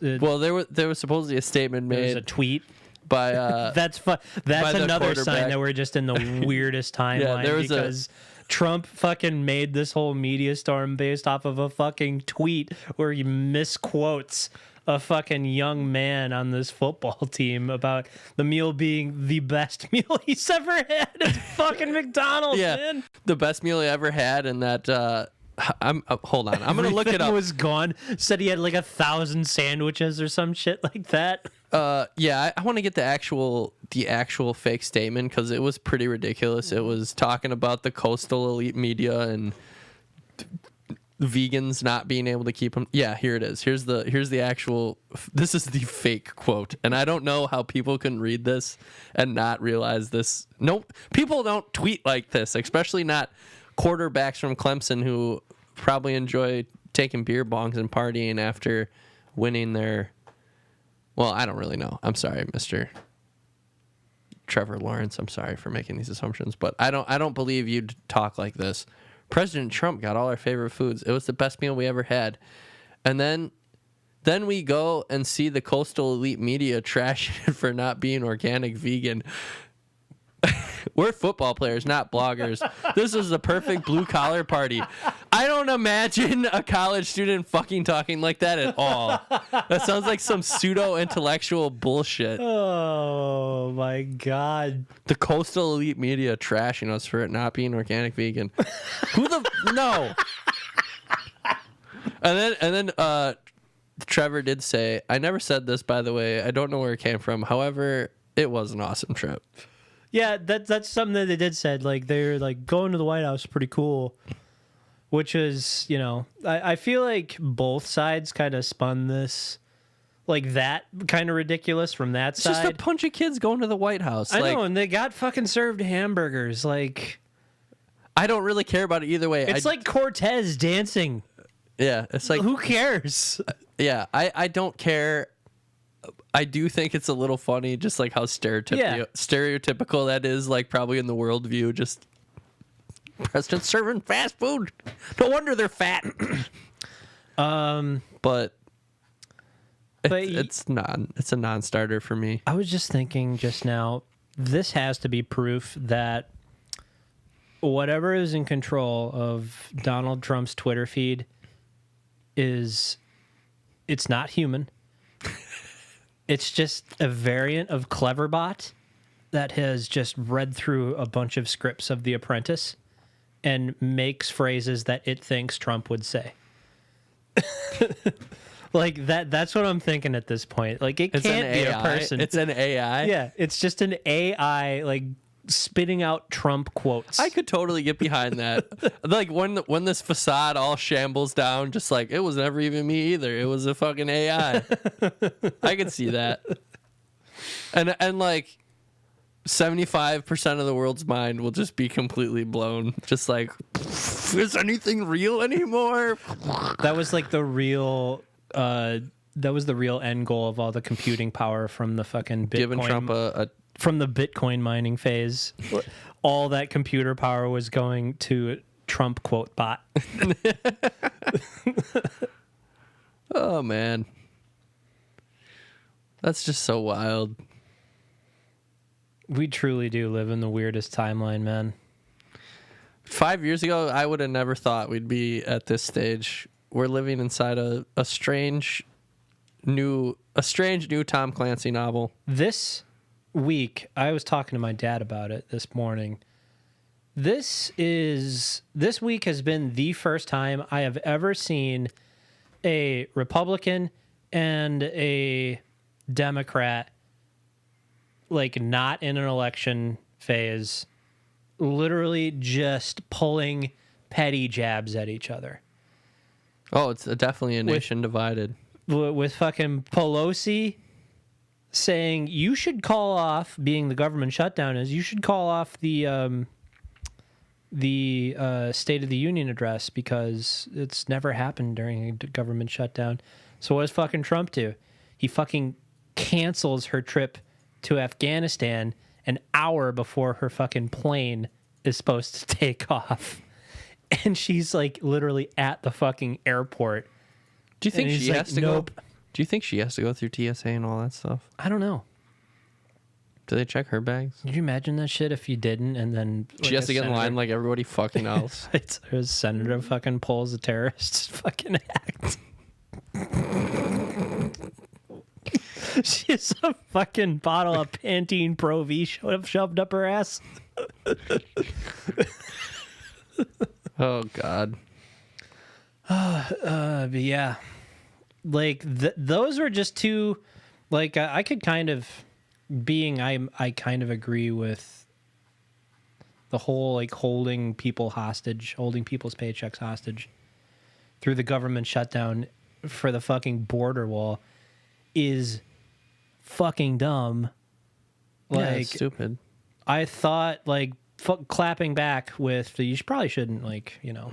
B: Well, there was supposedly a statement made.
A: There's a tweet
B: by
A: that's another sign that we're just in the weirdest timeline because Trump fucking made this whole media storm based off of a fucking tweet where he misquotes a fucking young man on this football team about the meal being the best meal he's ever had at fucking McDonald's. Yeah, man.
B: The best meal he ever had, and that. Hold on. I'm gonna look it up.
A: Was gone. Said he had like 1,000 sandwiches or some shit like that.
B: Yeah, I want to get the actual fake statement because it was pretty ridiculous. It was talking about the coastal elite media and vegans not being able to keep them. Yeah, here it is. Here's the actual. This is the fake quote, and I don't know how people can read this and not realize this. No, people don't tweet like this, especially not quarterbacks from Clemson who probably enjoy taking beer bongs and partying after winning their. Well, I don't really know. I'm sorry, Mr. Trevor Lawrence. I'm sorry for making these assumptions, but I don't believe you'd talk like this. President Trump got all our favorite foods. It was the best meal we ever had. And then we go and see the coastal elite media trash it for not being organic vegan. We're football players, not bloggers. This is the perfect blue-collar party. I don't imagine a college student fucking talking like that at all. That sounds like some pseudo-intellectual bullshit.
A: Oh, my God.
B: The coastal elite media trashing us for it not being organic vegan. No. And then Trevor did say, I never said this, by the way. I don't know where it came from. However, it was an awesome trip.
A: Yeah, that's something that they did said. Like, they're like, going to the White House is pretty cool. Which is, I feel like both sides kind of spun this, like, that kind of ridiculous from that side.
B: It's just a bunch of kids going to the White House.
A: I know, and they got fucking served hamburgers. Like,
B: I don't really care about it either way.
A: It's like Cortez dancing.
B: Yeah, it's like
A: who cares?
B: Yeah, I don't care. I do think it's a little funny, just like how stereotypical that is, like probably in the worldview. Just presidents serving fast food. No wonder they're fat. But it's a non-starter for me.
A: I was just thinking just now, this has to be proof that whatever is in control of Donald Trump's Twitter feed it's not human. It's just a variant of Cleverbot that has just read through a bunch of scripts of The Apprentice and makes phrases that it thinks Trump would say. Like that's what I'm thinking at this point. Like it's can't be a person.
B: It's an AI.
A: Yeah, it's just an AI like spitting out Trump quotes.
B: I could totally get behind that. Like when this facade all shambles down, just like it was never even me either. It was a fucking AI. I could see that. And like 75% of the world's mind will just be completely blown. Just like, is anything real anymore?
A: That was like the real end goal of all the computing power from the fucking Bitcoin.
B: Giving Trump
A: from the Bitcoin mining phase. All that computer power was going to Trump quote bot.
B: Oh man. That's just so wild.
A: We truly do live in the weirdest timeline, man.
B: 5 years ago, I would have never thought we'd be at this stage. We're living inside a strange new Tom Clancy novel.
A: This week, I was talking to my dad about it this morning. This week has been the first time I have ever seen a Republican and a Democrat like not in an election phase, literally just pulling petty jabs at each other.
B: Oh, it's definitely a nation divided.
A: With fucking Pelosi saying you should call off, being the government shutdown is, you should call off the State of the Union address because it's never happened during a government shutdown. So what does fucking Trump do? He fucking cancels her trip to Afghanistan an hour before her fucking plane is supposed to take off. And she's like literally at the fucking airport.
B: Do you think she has to
A: nope.
B: go? Do you think she has to go through TSA and all that stuff?
A: I don't know.
B: Do they check her bags?
A: Could you imagine that shit if you didn't and then
B: she has to get in line like everybody fucking else?
A: A senator fucking pulls a terrorist fucking act. She has a fucking bottle of Pantene Pro V shoved up her ass.
B: Oh God.
A: But yeah, like those were just two. Like I could kind of I kind of agree with the whole like holding people hostage, holding people's paychecks hostage through the government shutdown for the fucking border wall is fucking dumb. Like,
B: yeah, it's stupid.
A: I thought like clapping back with you probably shouldn't like, you know,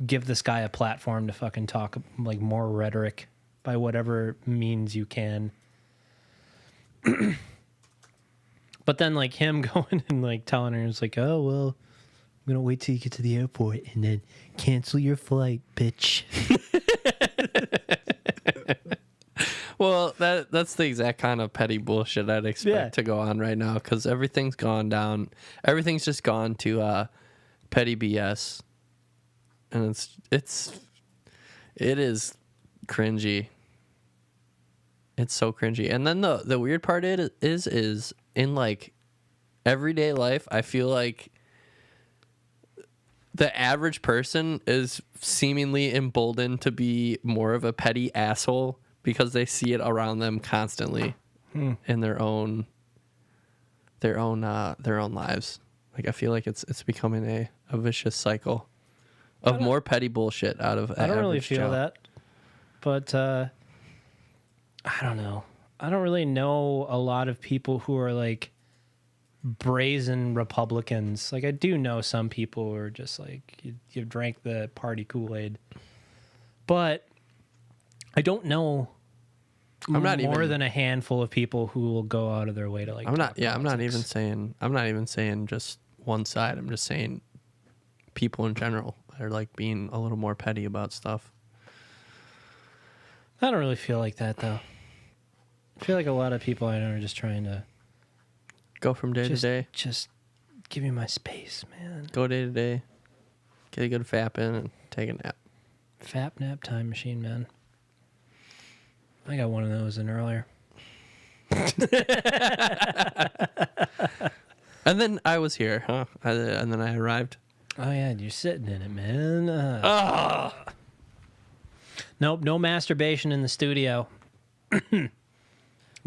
A: give this guy a platform to fucking talk like more rhetoric by whatever means you can. But then like him going and like telling her, it's like, oh well, I'm gonna wait till you get to the airport and then cancel your flight, bitch.
B: Well, that's the exact kind of petty bullshit I'd expect to go on right now, because everything's gone down. Everything's just gone to petty BS, and it is cringy. It's so cringy. And then the weird part is in like everyday life, I feel like the average person is seemingly emboldened to be more of a petty asshole because they see it around them constantly in their own lives. Like I feel like it's becoming a vicious cycle of more petty bullshit out of.
A: I don't really feel that, but I don't know. I don't really know a lot of people who are like brazen Republicans. Like I do know some people who are just like you've drank the party Kool-Aid. But I don't know
B: I'm not
A: more
B: even,
A: than a handful of people who will go out of their way to like.
B: I'm not.
A: talk
B: Yeah, I'm not
A: politics.
B: even saying just one side. I'm just saying people in general are like being a little more petty about stuff.
A: I don't really feel like that though. I feel like a lot of people I know are just trying to
B: Go from day to day.
A: Just give me my space, man.
B: Go day to day. Get a good fap in and take a nap.
A: Fap nap time machine, man. I got one of those in earlier.
B: And then I was here, huh? And then I arrived.
A: Oh yeah, you're sitting in it, man. Nope, no masturbation in the studio.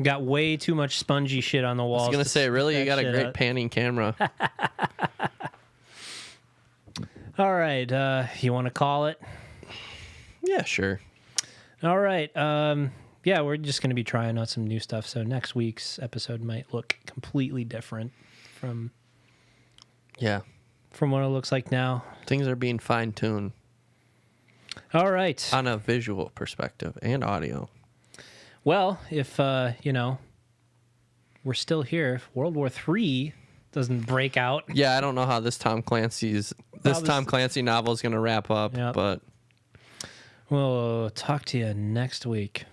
A: Got way too much spongy shit on the walls.
B: I was gonna say, really, you got a
A: shit
B: great
A: out.
B: panning camera.
A: All right, you want to call it?
B: Yeah, sure.
A: All right. Yeah, we're just going to be trying out some new stuff. So next week's episode might look completely different from what it looks like now.
B: Things are being fine-tuned
A: All right.
B: on a visual perspective and audio.
A: Well, if, we're still here, if World War III doesn't break out.
B: Yeah, I don't know how this Tom Clancy novel is going to wrap up,
A: Yep.
B: but
A: We'll talk to you next week.